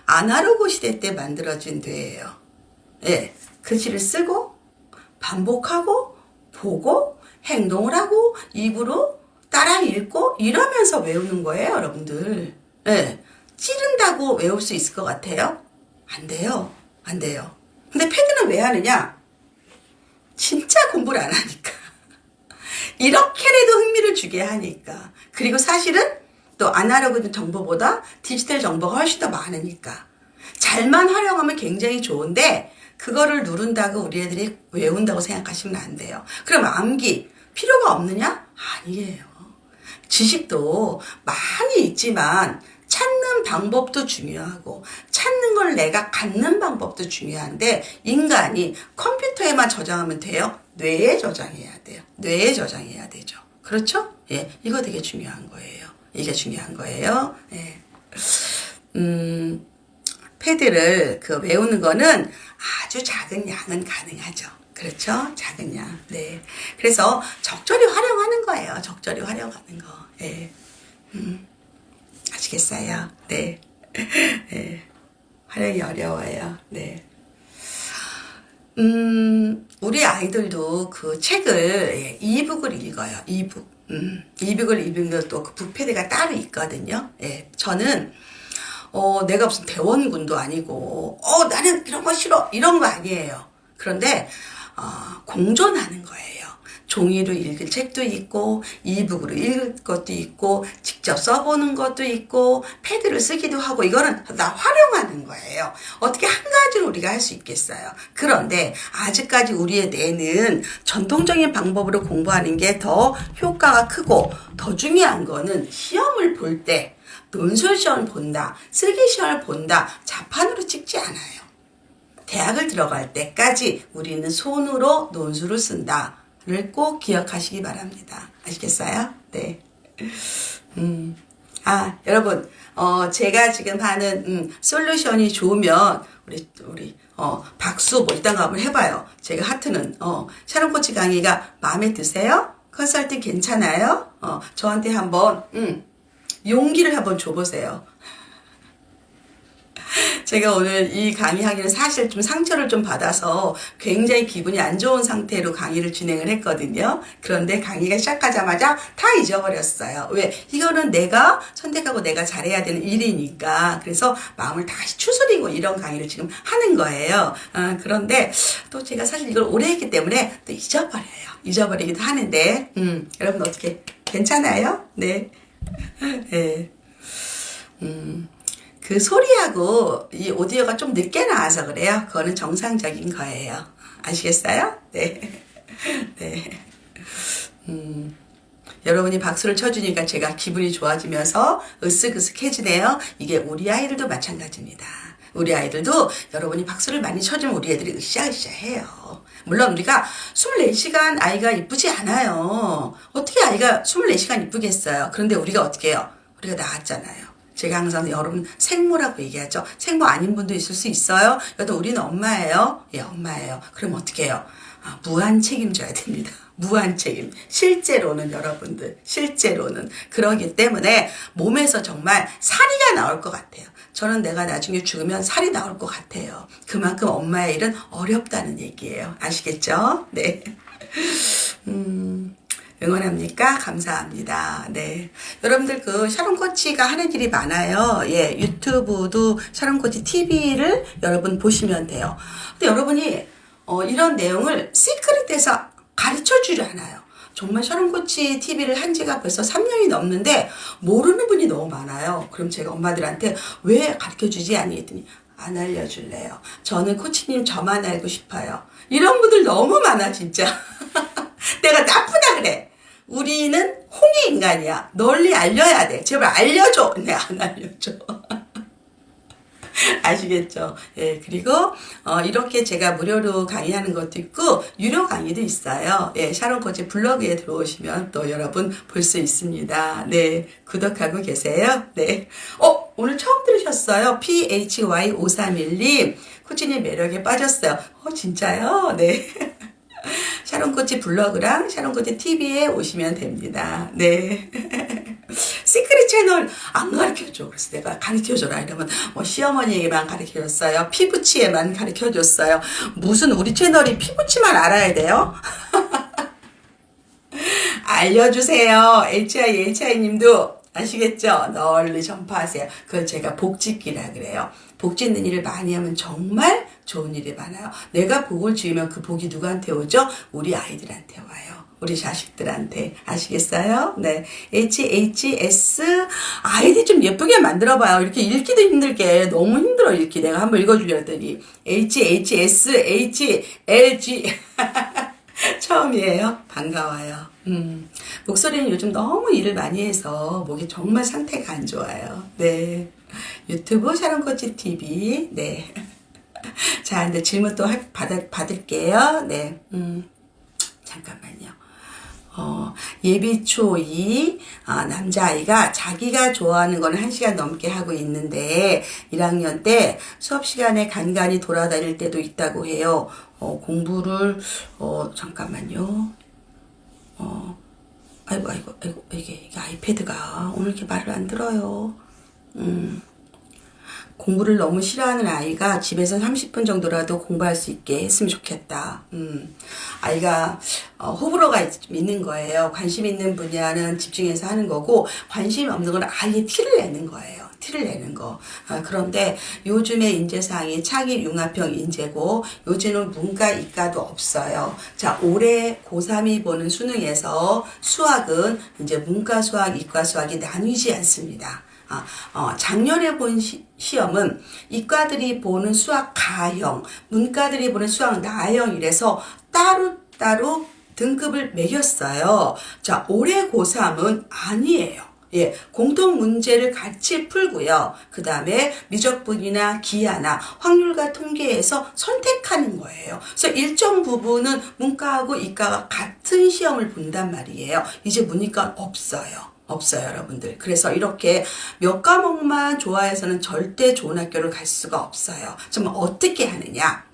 [SPEAKER 1] 아날로그 시대 때 만들어진 뇌예요. 예, 글씨를 쓰고 반복하고 보고 행동을 하고 입으로 따라 읽고 이러면서 외우는 거예요, 여러분들. 예, 찌른다고 외울 수 있을 것 같아요? 안 돼요. 안 돼요. 근데 패드는 왜 하느냐? 진짜 공부를 안 하니까. 이렇게라도 흥미를 주게 하니까. 그리고 사실은 또 아날로그 정보보다 디지털 정보가 훨씬 더 많으니까. 잘만 활용하면 굉장히 좋은데 그거를 누른다고 우리 애들이 외운다고 생각하시면 안 돼요. 그럼 암기 필요가 없느냐? 아니에요. 지식도 많이 있지만 찾는 방법도 중요하고 찾는 걸 내가 갖는 방법도 중요한데 인간이 컴퓨터에만 저장하면 돼요? 뇌에 저장해야 돼요. 뇌에 저장해야 되죠. 그렇죠? 예, 이거 되게 중요한 거예요. 이게 중요한 거예요. 예. 패드를 외우는 거는 아주 작은 양은 가능하죠. 그렇죠? 작은 양. 네. 그래서 적절히 활용하는 거예요. 적절히 활용하는 거. 예. 아시겠어요? 네. 네. 활용이 어려워요. 네. 우리 아이들도 그 책을, 예, 이북을 읽어요. 이북. 이북을 읽는 것도 그 북패드가 따로 있거든요. 예. 저는, 내가 무슨 대원군도 아니고, 나는 이런 거 싫어. 이런 거 아니에요. 그런데, 공존하는 거예요. 종이로 읽을 책도 있고 이북으로 읽을 것도 있고 직접 써보는 것도 있고 패드를 쓰기도 하고 이거는 다 활용하는 거예요. 어떻게 한 가지로 우리가 할 수 있겠어요. 그런데 아직까지 우리의 뇌는 전통적인 방법으로 공부하는 게 더 효과가 크고 더 중요한 거는 시험을 볼 때 논술 시험을 본다, 쓰기 시험을 본다, 자판으로 찍지 않아요. 대학을 들어갈 때까지 우리는 손으로 논술을 쓴다. 를 꼭 기억하시기 바랍니다. 아시겠어요? 네. 여러분, 제가 지금 하는, 솔루션이 좋으면, 우리, 박수 일단 한번 해봐요. 제가 하트는, 샤론 코치 강의가 마음에 드세요? 컨설팅 괜찮아요? 저한테 한번, 용기를 한번 줘보세요. 제가 오늘 이 강의하기는 사실 좀 상처를 좀 받아서 굉장히 기분이 안 좋은 상태로 강의를 진행을 했거든요. 그런데 강의가 시작하자마자 다 잊어버렸어요. 왜? 이거는 내가 선택하고 내가 잘해야 되는 일이니까. 그래서 마음을 다시 추스리고 이런 강의를 지금 하는 거예요. 그런데 또 제가 사실 이걸 오래 했기 때문에 또 잊어버려요. 잊어버리기도 하는데, 여러분 어떻게 괜찮아요? 네. 네. 그 소리하고 이 오디오가 좀 늦게 나와서 그래요. 그거는 정상적인 거예요. 아시겠어요? 네. 네. 여러분이 박수를 쳐주니까 제가 기분이 좋아지면서 으쓱으쓱해지네요. 이게 우리 아이들도 마찬가지입니다. 우리 아이들도 여러분이 박수를 많이 쳐주면 우리 애들이 으쌰으쌰해요. 물론 우리가 24시간 아이가 이쁘지 않아요. 어떻게 아이가 24시간 이쁘겠어요. 그런데 우리가 어떻게 해요? 우리가 낳았잖아요. 제가 항상 여러분 생모라고 얘기하죠. 생모 아닌 분도 있을 수 있어요. 여튼 우리는 엄마예요. 예, 엄마예요. 그럼 어떻게 해요? 무한 책임져야 됩니다. 무한 책임. 실제로는 여러분들, 실제로는 그러기 때문에 몸에서 정말 사리가 나올 것 같아요. 저는 내가 나중에 죽으면 살이 나올 것 같아요. 그만큼 엄마의 일은 어렵다는 얘기예요. 아시겠죠? 네. 응원합니까? 감사합니다. 네. 여러분들 샤론 코치가 하는 일이 많아요. 예, 유튜브도 샤론 코치 TV를 여러분 보시면 돼요. 근데 여러분이, 이런 내용을 시크릿해서 가르쳐 주지 않아요. 정말 샤론 코치 TV를 한 지가 벌써 3년이 넘는데 모르는 분이 너무 많아요. 그럼 제가 엄마들한테 왜 가르쳐 주지 않니 했더니 안 알려줄래요. 저는 코치님 저만 알고 싶어요. 이런 분들 너무 많아 진짜. 내가 나쁘다 그래. 우리는 홍해 인간이야. 널리 알려야 돼. 제발 알려줘. 네, 안 알려줘. 아시겠죠? 예, 그리고, 이렇게 제가 무료로 강의하는 것도 있고, 유료 강의도 있어요. 예, 샤론 코치 블로그에 들어오시면 또 여러분 볼 수 있습니다. 네, 구독하고 계세요? 네. 오늘 처음 들으셨어요? PHY531님. 코치님 매력에 빠졌어요. 진짜요? 네. 샤론 코치 블로그랑 샤론 코치 TV에 오시면 됩니다. 네. 시크릿 채널 안 가르쳐줘. 그래서 내가 가르쳐줘라 이러면 시어머니에게만 가르쳐줬어요. 피부치에만 가르쳐줬어요. 무슨 우리 채널이 피부치만 알아야 돼요? 알려주세요. HI님도 아시겠죠? 널리 전파하세요. 그건 제가 복짓기라 그래요. 복 짓는 일을 많이 하면 정말 좋은 일이 많아요. 내가 복을 지으면 그 복이 누구한테 오죠? 우리 아이들한테 와요. 우리 자식들한테. 아시겠어요? 네. HHS. 아이디 좀 예쁘게 만들어봐요. 이렇게 읽기도 힘들게. 너무 힘들어, 읽기. 내가 한번 읽어주려 했더니. HHS, HLG. 처음이에요. 반가워요. 목소리는 요즘 너무 일을 많이 해서 목이 정말 상태가 안 좋아요. 네. 유튜브 샤론코치 TV. 네. 자, 근데 질문 또 받을게요. 네. 잠깐만요. 예비초2 남자아이가 자기가 좋아하는 거는 1시간 넘게 하고 있는데 1학년 때 수업 시간에 간간히 돌아다닐 때도 있다고 해요. 공부를 잠깐만요. 아이고 이게 아이패드가 오늘 이렇게 말을 안 들어요. 공부를 너무 싫어하는 아이가 집에서 30분 정도라도 공부할 수 있게 했으면 좋겠다. 아이가 호불호가 있는 거예요. 관심 있는 분야는 집중해서 하는 거고 관심이 없는 건 아예 티를 내는 거예요. 티를 내는 거. 그런데 요즘의 인재상이 창의 융합형 인재고 요즘은 문과 이과도 없어요. 자, 올해 고3이 보는 수능에서 수학은 이제 문과 수학, 이과 수학이 나뉘지 않습니다. 작년에 본 시험은 이과들이 보는 수학 가형, 문과들이 보는 수학 나형 이래서 따로따로 등급을 매겼어요. 자, 올해 고3은 아니에요. 예, 공통 문제를 같이 풀고요. 그 다음에 미적분이나 기하나 확률과 통계에서 선택하는 거예요. 그래서 일정 부분은 문과하고 이과가 같은 시험을 본단 말이에요. 이제 문이과 없어요, 여러분들. 그래서 이렇게 몇 과목만 좋아해서는 절대 좋은 학교를 갈 수가 없어요. 정말 어떻게 하느냐?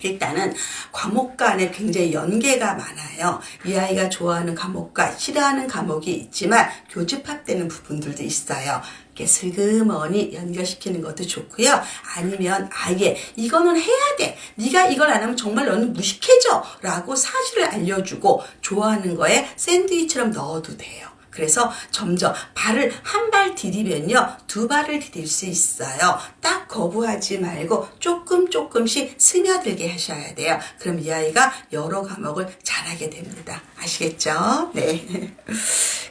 [SPEAKER 1] 일단은 과목 간에 굉장히 연계가 많아요. 이 아이가 좋아하는 과목과 싫어하는 과목이 있지만 교집합되는 부분들도 있어요. 이렇게 슬그머니 연결시키는 것도 좋고요. 아니면 아예 이거는 해야 돼. 네가 이걸 안 하면 정말 너는 무식해져. 라고 사실을 알려주고 좋아하는 거에 샌드위치처럼 넣어도 돼요. 그래서 점점 발을 한 발 디디면요 2발을 디딜 수 있어요. 딱 거부하지 말고 조금씩 스며들게 하셔야 돼요. 그럼 이 아이가 여러 과목을 잘하게 됩니다. 아시겠죠? 네.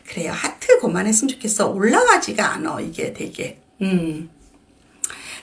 [SPEAKER 1] 그래요. 하트 그만했으면 좋겠어. 올라가지가 않아 이게 되게.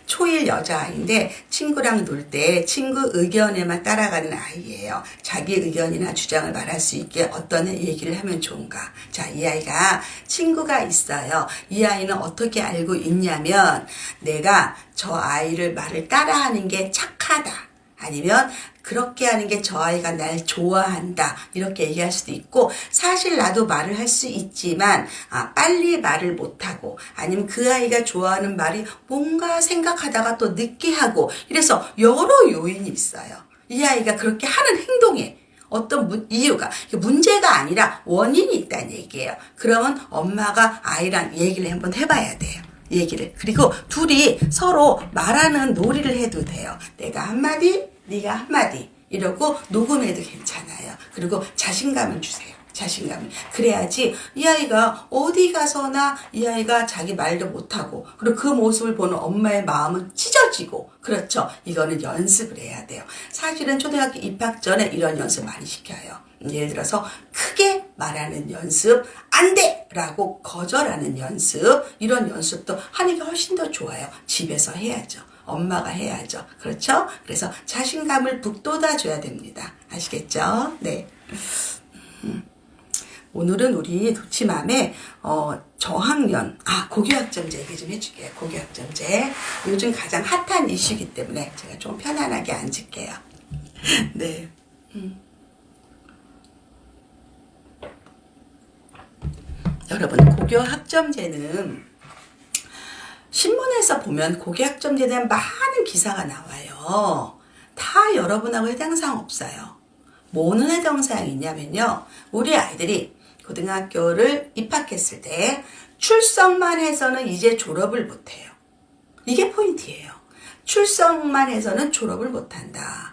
[SPEAKER 1] 초1 여자아이인데 친구랑 놀 때 친구 의견에만 따라가는 아이예요. 자기 의견이나 주장을 말할 수 있게 어떤 얘기를 하면 좋은가. 자, 이 아이가 친구가 있어요. 이 아이는 어떻게 알고 있냐면 내가 저 아이를 말을 따라하는 게 착하다. 아니면 그렇게 하는 게 저 아이가 날 좋아한다 이렇게 얘기할 수도 있고 사실 나도 말을 할 수 있지만 빨리 말을 못하고 아니면 그 아이가 좋아하는 말이 뭔가 생각하다가 또 늦게 하고 이래서 여러 요인이 있어요. 이 아이가 그렇게 하는 행동에 어떤 이유가 문제가 아니라 원인이 있다는 얘기예요. 그러면 엄마가 아이랑 얘기를 한번 해봐야 돼요. 얘기를. 그리고 둘이 서로 말하는 놀이를 해도 돼요. 내가 한마디, 네가 한마디. 이러고 녹음해도 괜찮아요. 그리고 자신감을 주세요. 자신감을. 그래야지 이 아이가 어디 가서나 이 아이가 자기 말도 못하고 그리고 그 모습을 보는 엄마의 마음은 찢어지고 그렇죠. 이거는 연습을 해야 돼요. 사실은 초등학교 입학 전에 이런 연습 많이 시켜요. 예를 들어서 크게 말하는 연습, 안 돼! 라고 거절하는 연습, 이런 연습도 하는 게 훨씬 더 좋아요. 집에서 해야죠. 엄마가 해야죠. 그렇죠? 그래서 자신감을 북돋아줘야 됩니다. 아시겠죠? 네. 오늘은 우리 도치맘의 저학년, 고교학점제 얘기 좀 해줄게요. 고교학점제. 요즘 가장 핫한 이슈이기 때문에 제가 좀 편안하게 앉을게요. 네. 여러분, 고교학점제는 신문에서 보면 고교학점제에 대한 많은 기사가 나와요. 다 여러분하고 해당사항 없어요. 뭐는 해당사항이 있냐면요. 우리 아이들이 고등학교를 입학했을 때 출석만 해서는 이제 졸업을 못해요. 이게 포인트예요. 출석만 해서는 졸업을 못한다.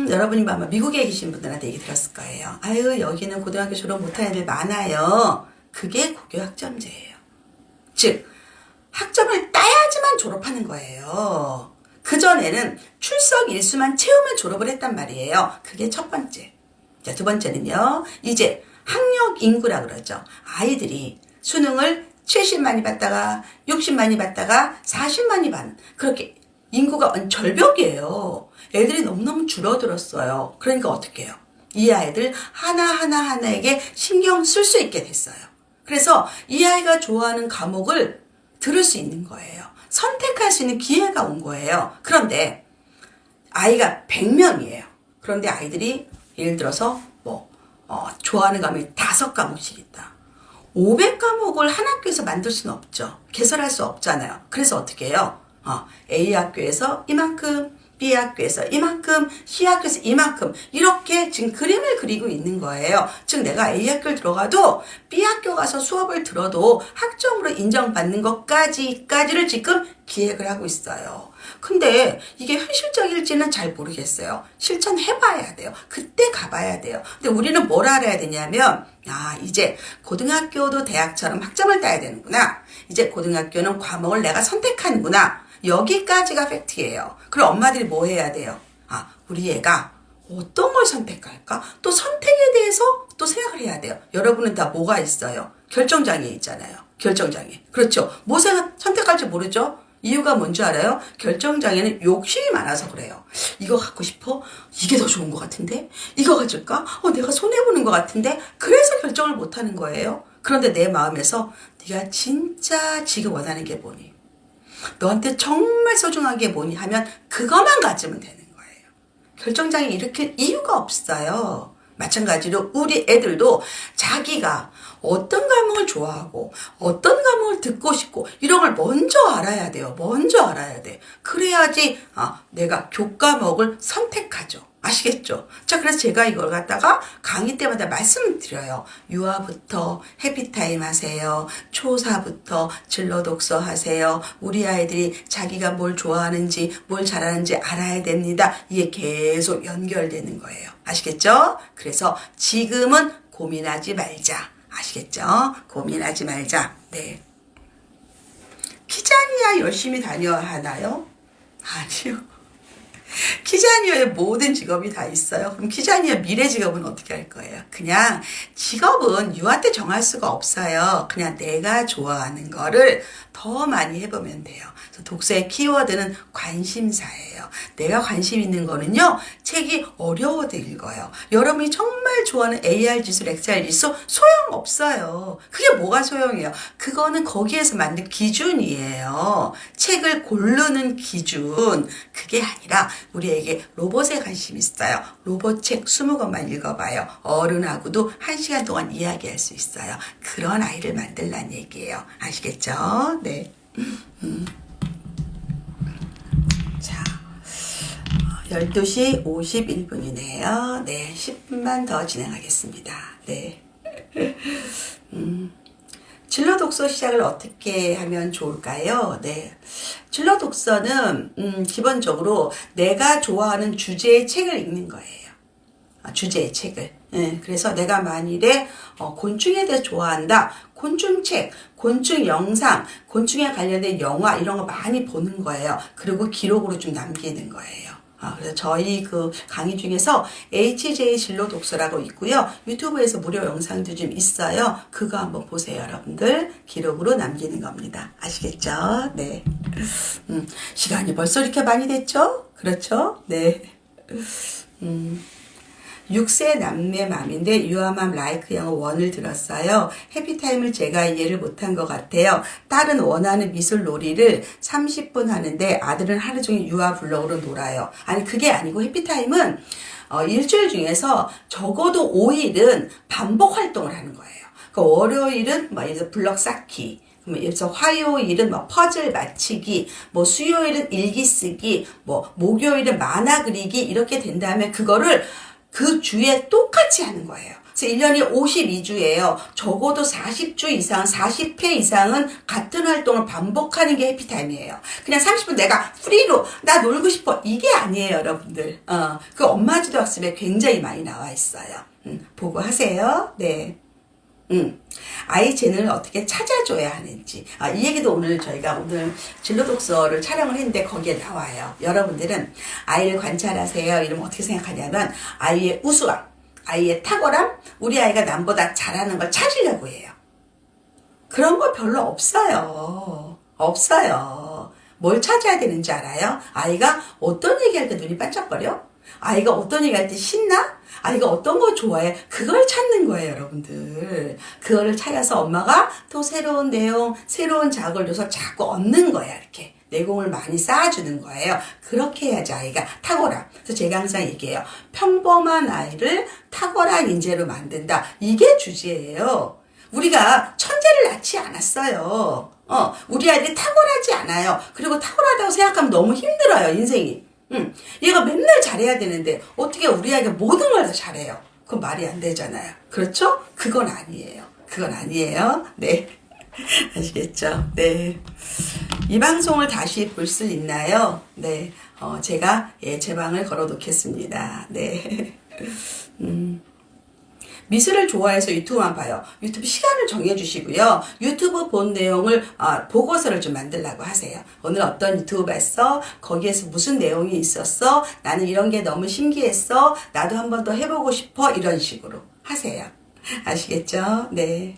[SPEAKER 1] 여러분이 아마 미국에 계신 분들한테 얘기 들었을 거예요. 아유, 여기는 고등학교 졸업 못하는 애들 많아요. 그게 고교학점제예요. 즉, 학점을 따야지만 졸업하는 거예요. 그전에는 출석 일수만 채우면 졸업을 했단 말이에요. 그게 첫 번째. 자, 두 번째는요. 이제 학력 인구라 그러죠. 아이들이 수능을 70 많이 받다가 60 많이 받다가 40 많이 받는 그렇게 인구가 절벽이에요. 애들이 너무너무 줄어들었어요. 그러니까 어떻게 해요? 이 아이들 하나하나에게 신경 쓸 수 있게 됐어요. 그래서 이 아이가 좋아하는 과목을 들을 수 있는 거예요. 선택할 수 있는 기회가 온 거예요. 그런데 아이가 100명이에요. 그런데 아이들이 예를 들어서 좋아하는 과목이 5과목씩 있다. 500과목을 한 학교에서 만들 수는 없죠. 개설할 수 없잖아요. 그래서 어떻게 해요? A 학교에서 이만큼, B 학교에서 이만큼, C 학교에서 이만큼 이렇게 지금 그림을 그리고 있는 거예요. 즉 내가 A 학교를 들어가도 B 학교 가서 수업을 들어도 학점으로 인정받는 것까지를 지금 기획을 하고 있어요. 근데 이게 현실적일지는 잘 모르겠어요. 실천해봐야 돼요. 그때 가봐야 돼요. 근데 우리는 뭘 알아야 되냐면 이제 고등학교도 대학처럼 학점을 따야 되는구나. 이제 고등학교는 과목을 내가 선택하는구나. 여기까지가 팩트예요. 그럼 엄마들이 뭐 해야 돼요? 우리 애가 어떤 걸 선택할까? 또 선택에 대해서 또 생각을 해야 돼요. 여러분은 다 뭐가 있어요? 결정장애 있잖아요. 결정장애. 그렇죠. 뭐 선택할지 모르죠? 이유가 뭔지 알아요? 결정장애는 욕심이 많아서 그래요. 이거 갖고 싶어? 이게 더 좋은 것 같은데? 이거 가질까? 내가 손해보는 것 같은데? 그래서 결정을 못하는 거예요. 그런데 내 마음에서 네가 진짜 지금 원하는 게 뭐니? 너한테 정말 소중한 게 뭐니 하면 그것만 가지면 되는 거예요. 결정장애 일으킬 이유가 없어요. 마찬가지로 우리 애들도 자기가 어떤 과목을 좋아하고 어떤 과목을 듣고 싶고 이런 걸 먼저 알아야 돼요. 먼저 알아야 돼. 그래야지 내가 교과목을 선택하죠. 아시겠죠? 자, 그래서 제가 이걸 갖다가 강의 때마다 말씀을 드려요. 유아부터 해피타임 하세요. 초사부터 진로독서 하세요. 우리 아이들이 자기가 뭘 좋아하는지 뭘 잘하는지 알아야 됩니다. 이게 계속 연결되는 거예요. 아시겠죠? 그래서 지금은 고민하지 말자. 아시겠죠? 고민하지 말자. 네. 키자니아 열심히 다녀야 하나요? 아니요. 키자니아에 모든 직업이 다 있어요. 그럼 키자니아 미래 직업은 어떻게 할 거예요? 그냥 직업은 유아 때 정할 수가 없어요. 그냥 내가 좋아하는 거를 더 많이 해보면 돼요. 그래서 독서의 키워드는 관심사예요. 내가 관심 있는 거는요. 책이 어려워도 읽어요. 여러분이 정말 좋아하는 AR 지수, XR 지수 소용없어요. 그게 뭐가 소용이에요? 그거는 거기에서 만든 기준이에요. 책을 고르는 기준. 그게 아니라 우리에게 로봇에 관심이 있어요. 로봇 책 20권만 읽어봐요. 어른하고도 1시간 동안 이야기할 수 있어요. 그런 아이를 만들란 얘기예요. 아시겠죠? 네. 자, 12시 51분이네요. 네, 10분만 더 진행하겠습니다. 네. 진로 독서 시작을 어떻게 하면 좋을까요? 네. 진로 독서는, 기본적으로 내가 좋아하는 주제의 책을 읽는 거예요. 주제의 책을. 네, 그래서 내가 만일에 곤충에 대해서 좋아한다. 곤충책, 곤충 영상, 곤충에 관련된 영화 이런 거 많이 보는 거예요. 그리고 기록으로 좀 남기는 거예요. 그래서 저희 그 강의 중에서 HJ 진로 독서라고 있고요. 유튜브에서 무료 영상도 좀 있어요. 그거 한번 보세요, 여러분들. 기록으로 남기는 겁니다. 아시겠죠? 네. 시간이 벌써 이렇게 많이 됐죠? 그렇죠? 네. 6세 남매 맘인데 유아맘 라이크 영어 1을 들었어요. 해피타임을 제가 이해를 못한 것 같아요. 딸은 원하는 미술 놀이를 30분 하는데 아들은 하루 종일 유아 블럭으로 놀아요. 아니 그게 아니고 해피타임은 일주일 중에서 적어도 5일은 반복 활동을 하는 거예요. 그러니까 월요일은 뭐 예를 들어 블럭 쌓기, 그래서 화요일은 뭐 퍼즐 맞히기, 뭐 수요일은 일기 쓰기, 뭐 목요일은 만화 그리기 이렇게 된다면 그거를 그 주에 똑같이 하는 거예요. 그래서 1년이 52주예요. 적어도 40주 이상, 40회 이상은 같은 활동을 반복하는 게 해피타임이에요. 그냥 30분 내가 프리로 나 놀고 싶어 이게 아니에요, 여러분들. 그 엄마 지도 학습에 굉장히 많이 나와 있어요. 보고 하세요. 네. 아이 재능을 어떻게 찾아줘야 하는지. 이 얘기도 오늘 저희가 오늘 진로 독서를 촬영을 했는데 거기에 나와요. 여러분들은 아이를 관찰하세요. 이러면 어떻게 생각하냐면 아이의 우수함, 아이의 탁월함, 우리 아이가 남보다 잘하는 걸 찾으려고 해요. 그런 거 별로 없어요. 없어요. 뭘 찾아야 되는지 알아요? 아이가 어떤 얘기할 때 눈이 반짝거려? 아이가 어떤 얘기할 때 신나? 아이가 어떤 거 좋아해? 그걸 찾는 거예요, 여러분들. 그거를 찾아서 엄마가 또 새로운 내용, 새로운 자극을 줘서 자꾸 얻는 거야, 이렇게. 내공을 많이 쌓아주는 거예요. 그렇게 해야지 아이가 탁월함. 그래서 제가 항상 얘기해요. 평범한 아이를 탁월한 인재로 만든다. 이게 주제예요. 우리가 천재를 낳지 않았어요. 우리 아이들이 탁월하지 않아요. 그리고 탁월하다고 생각하면 너무 힘들어요, 인생이. 얘가 맨날 잘해야 되는데 어떻게 우리 아이가 모든 걸 다 잘해요? 그건 말이 안 되잖아요. 그렇죠? 그건 아니에요. 그건 아니에요. 네. 아시겠죠? 네. 이 방송을 다시 볼 수 있나요? 네. 제가 제 방을 걸어 놓겠습니다. 네. 미술을 좋아해서 유튜브만 봐요. 유튜브 시간을 정해주시고요. 유튜브 본 내용을 보고서를 좀 만들라고 하세요. 오늘 어떤 유튜브 봤어? 거기에서 무슨 내용이 있었어? 나는 이런 게 너무 신기했어. 나도 한 번 더 해보고 싶어. 이런 식으로 하세요. 아시겠죠? 네.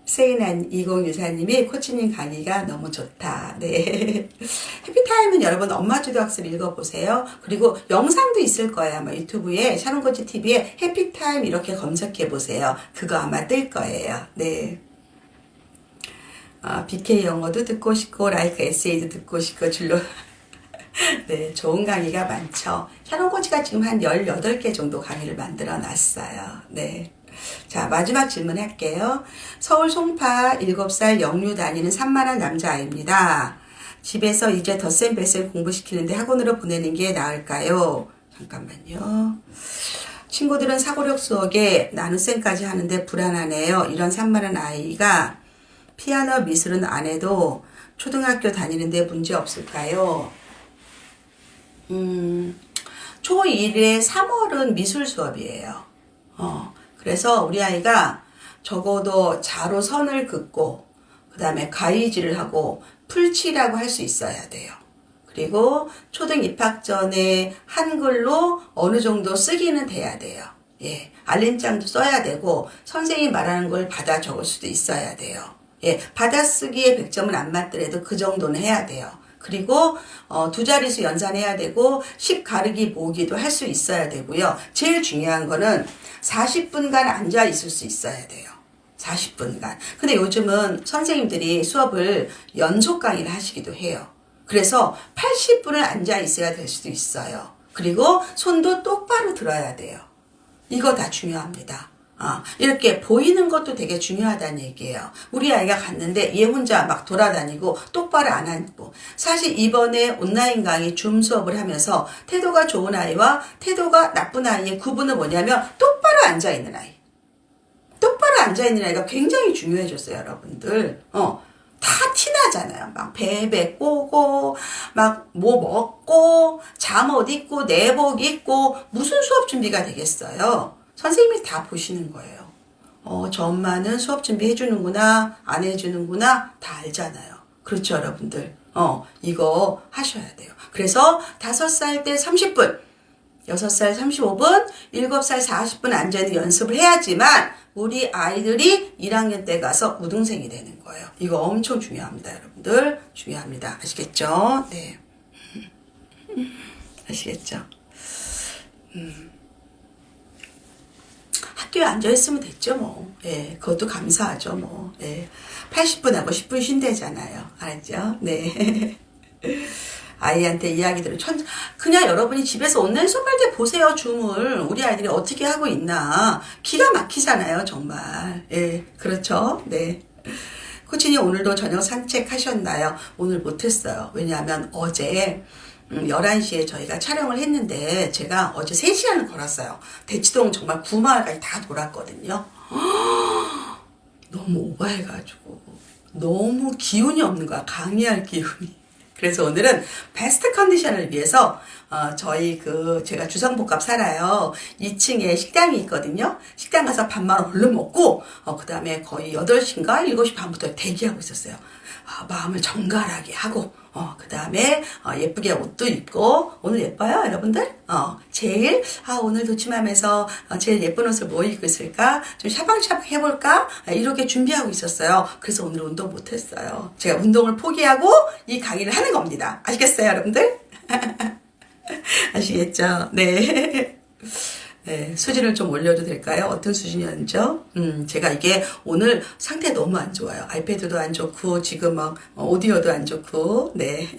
[SPEAKER 1] 세인한 2064님이 코치님 강의가 너무 좋다. 네. 해피타임은 여러분 엄마주도 학습 읽어보세요. 그리고 영상도 있을 거예요. 아마 유튜브에 샤론코치 TV에 해피타임 이렇게 검색해보세요. 그거 아마 뜰 거예요. 네. BK 영어도 듣고 싶고 라이크 에세이도 듣고 싶고 줄로 네, 좋은 강의가 많죠. 샤론코치가 지금 한 18개 정도 강의를 만들어 놨어요. 네. 자, 마지막 질문 할게요. 서울 송파 7살 영유 다니는 산만한 남자아이입니다. 집에서 이제 덧셈 뺄셈 공부시키는데 학원으로 보내는 게 나을까요? 잠깐만요. 친구들은 사고력 수학에 나눗셈까지 하는데 불안하네요. 이런 산만한 아이가 피아노 미술은 안 해도 초등학교 다니는데 문제 없을까요? 초1에 3월은 미술 수업이에요. 그래서 우리 아이가 적어도 자로 선을 긋고 그 다음에 가위질을 하고 풀칠하고 할 수 있어야 돼요. 그리고 초등 입학 전에 한글로 어느 정도 쓰기는 돼야 돼요. 예, 알림장도 써야 되고 선생님이 말하는 걸 받아 적을 수도 있어야 돼요. 예, 받아쓰기에 100점은 안 맞더라도 그 정도는 해야 돼요. 그리고 두 자릿수 연산해야 되고 10 가르기 모으기도 할 수 있어야 되고요. 제일 중요한 거는 40분간 앉아 있을 수 있어야 돼요. 40분간. 근데 요즘은 선생님들이 수업을 연속 강의를 하시기도 해요. 그래서 80분을 앉아 있어야 될 수도 있어요. 그리고 손도 똑바로 들어야 돼요. 이거 다 중요합니다. 이렇게 보이는 것도 되게 중요하다는 얘기예요. 우리 아이가 갔는데 얘 혼자 막 돌아다니고 똑바로 안 앉고. 사실 이번에 온라인 강의 줌 수업을 하면서 태도가 좋은 아이와 태도가 나쁜 아이의 구분은 뭐냐면 똑바로 앉아있는 아이. 똑바로 앉아있는 아이가 굉장히 중요해졌어요, 여러분들. 다 티나잖아요. 막 베베 꼬고, 막 뭐 먹고, 잠옷 입고, 내복 입고, 무슨 수업 준비가 되겠어요? 선생님이 다 보시는 거예요. 저 엄마는 수업 준비 해주는구나, 안 해주는구나, 다 알잖아요. 그렇죠, 여러분들. 이거 하셔야 돼요. 그래서 5살 때 30분, 6살 35분, 7살 40분 앉아있는 연습을 해야지만 우리 아이들이 1학년 때 가서 우등생이 되는 거예요. 이거 엄청 중요합니다, 여러분들. 중요합니다. 아시겠죠? 네. 아시겠죠? 학교에 앉아있으면 됐죠, 뭐. 예, 그것도 감사하죠, 뭐. 예. 80분 하고 10분 쉰대잖아요. 알았죠? 네. 아이한테 이야기들을 그냥 여러분이 집에서 온라인 수업할 때 보세요, 줌을. 우리 아이들이 어떻게 하고 있나. 기가 막히잖아요, 정말. 예, 그렇죠? 네. 코치님 오늘도 저녁 산책하셨나요? 오늘 못했어요. 왜냐하면 어제 11시에 저희가 촬영을 했는데 제가 어제 3시간을 걸었어요. 대치동 정말 구마을까지 다 돌았거든요. 너무 오버해가지고 너무 기운이 없는 거야. 강의할 기운이. 그래서 오늘은 베스트 컨디션을 위해서 제가 주상복합 살아요. 2층에 식당이 있거든요. 식당 가서 밥만 얼른 먹고 그 다음에 거의 8시인가 7시 반부터 대기하고 있었어요. 마음을 정갈하게 하고 그 다음에 예쁘게 옷도 입고 오늘 예뻐요 여러분들? 제일 오늘 도침하면서 제일 예쁜 옷을 뭐 입고 있을까? 좀 샤방샤방 해볼까? 이렇게 준비하고 있었어요. 그래서 오늘 운동 못했어요. 제가 운동을 포기하고 이 강의를 하는 겁니다. 아시겠어요 여러분들? 아시겠죠? 네. 네, 수준을 좀 올려도 될까요? 어떤 수준이었죠? 제가 이게 오늘 상태 너무 안 좋아요. 아이패드도 안 좋고, 지금 오디오도 안 좋고, 네.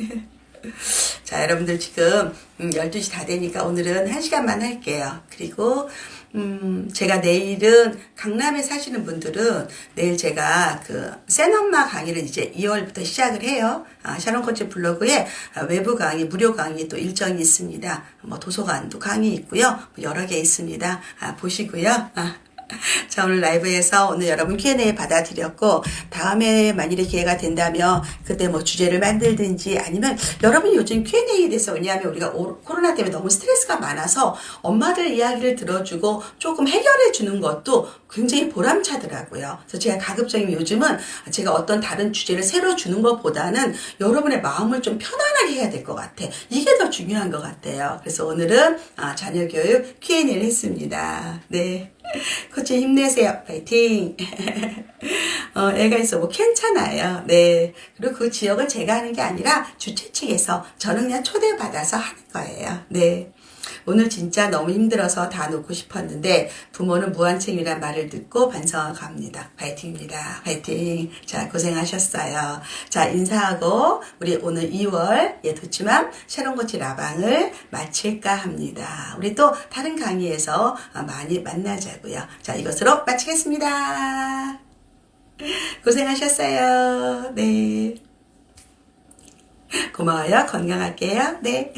[SPEAKER 1] 자, 여러분들 지금 12시 다 되니까 오늘은 1시간만 할게요. 그리고 제가 내일은 강남에 사시는 분들은 내일 제가 센엄마 강의를 이제 2월부터 시작을 해요. 샤론 코치 블로그에 외부 강의, 무료 강의 또 일정이 있습니다. 도서관도 강의 있고요. 여러 개 있습니다. 보시고요. 자, 오늘 라이브에서 오늘 여러분 Q&A 받아드렸고, 다음에 만일에 기회가 된다면, 그때 주제를 만들든지, 아니면 여러분이 요즘 Q&A에 대해서, 왜냐하면 우리가 코로나 때문에 너무 스트레스가 많아서 엄마들 이야기를 들어주고 조금 해결해 주는 것도 굉장히 보람차더라고요. 그래서 제가 가급적이면 요즘은 제가 어떤 다른 주제를 새로 주는 것보다는 여러분의 마음을 좀 편안하게 해야 될 것 같아. 이게 더 중요한 것 같아요. 그래서 오늘은 자녀 교육 Q&A를 했습니다. 네. 코치 힘내세요. 파이팅. 애가 있어 괜찮아요. 네. 그리고 그 지역은 제가 하는 게 아니라 주최 측에서 저는 그냥 초대받아서 하는 거예요. 네. 오늘 진짜 너무 힘들어서 다 놓고 싶었는데 부모는 무한책임이란 말을 듣고 반성하고 갑니다. 파이팅입니다. 파이팅. 자, 고생하셨어요. 자, 인사하고 우리 오늘 2월 도치맘 샤론코치 라방을 마칠까 합니다. 우리 또 다른 강의에서 많이 만나자고요. 자, 이것으로 마치겠습니다. 고생하셨어요. 네. 고마워요. 건강할게요. 네.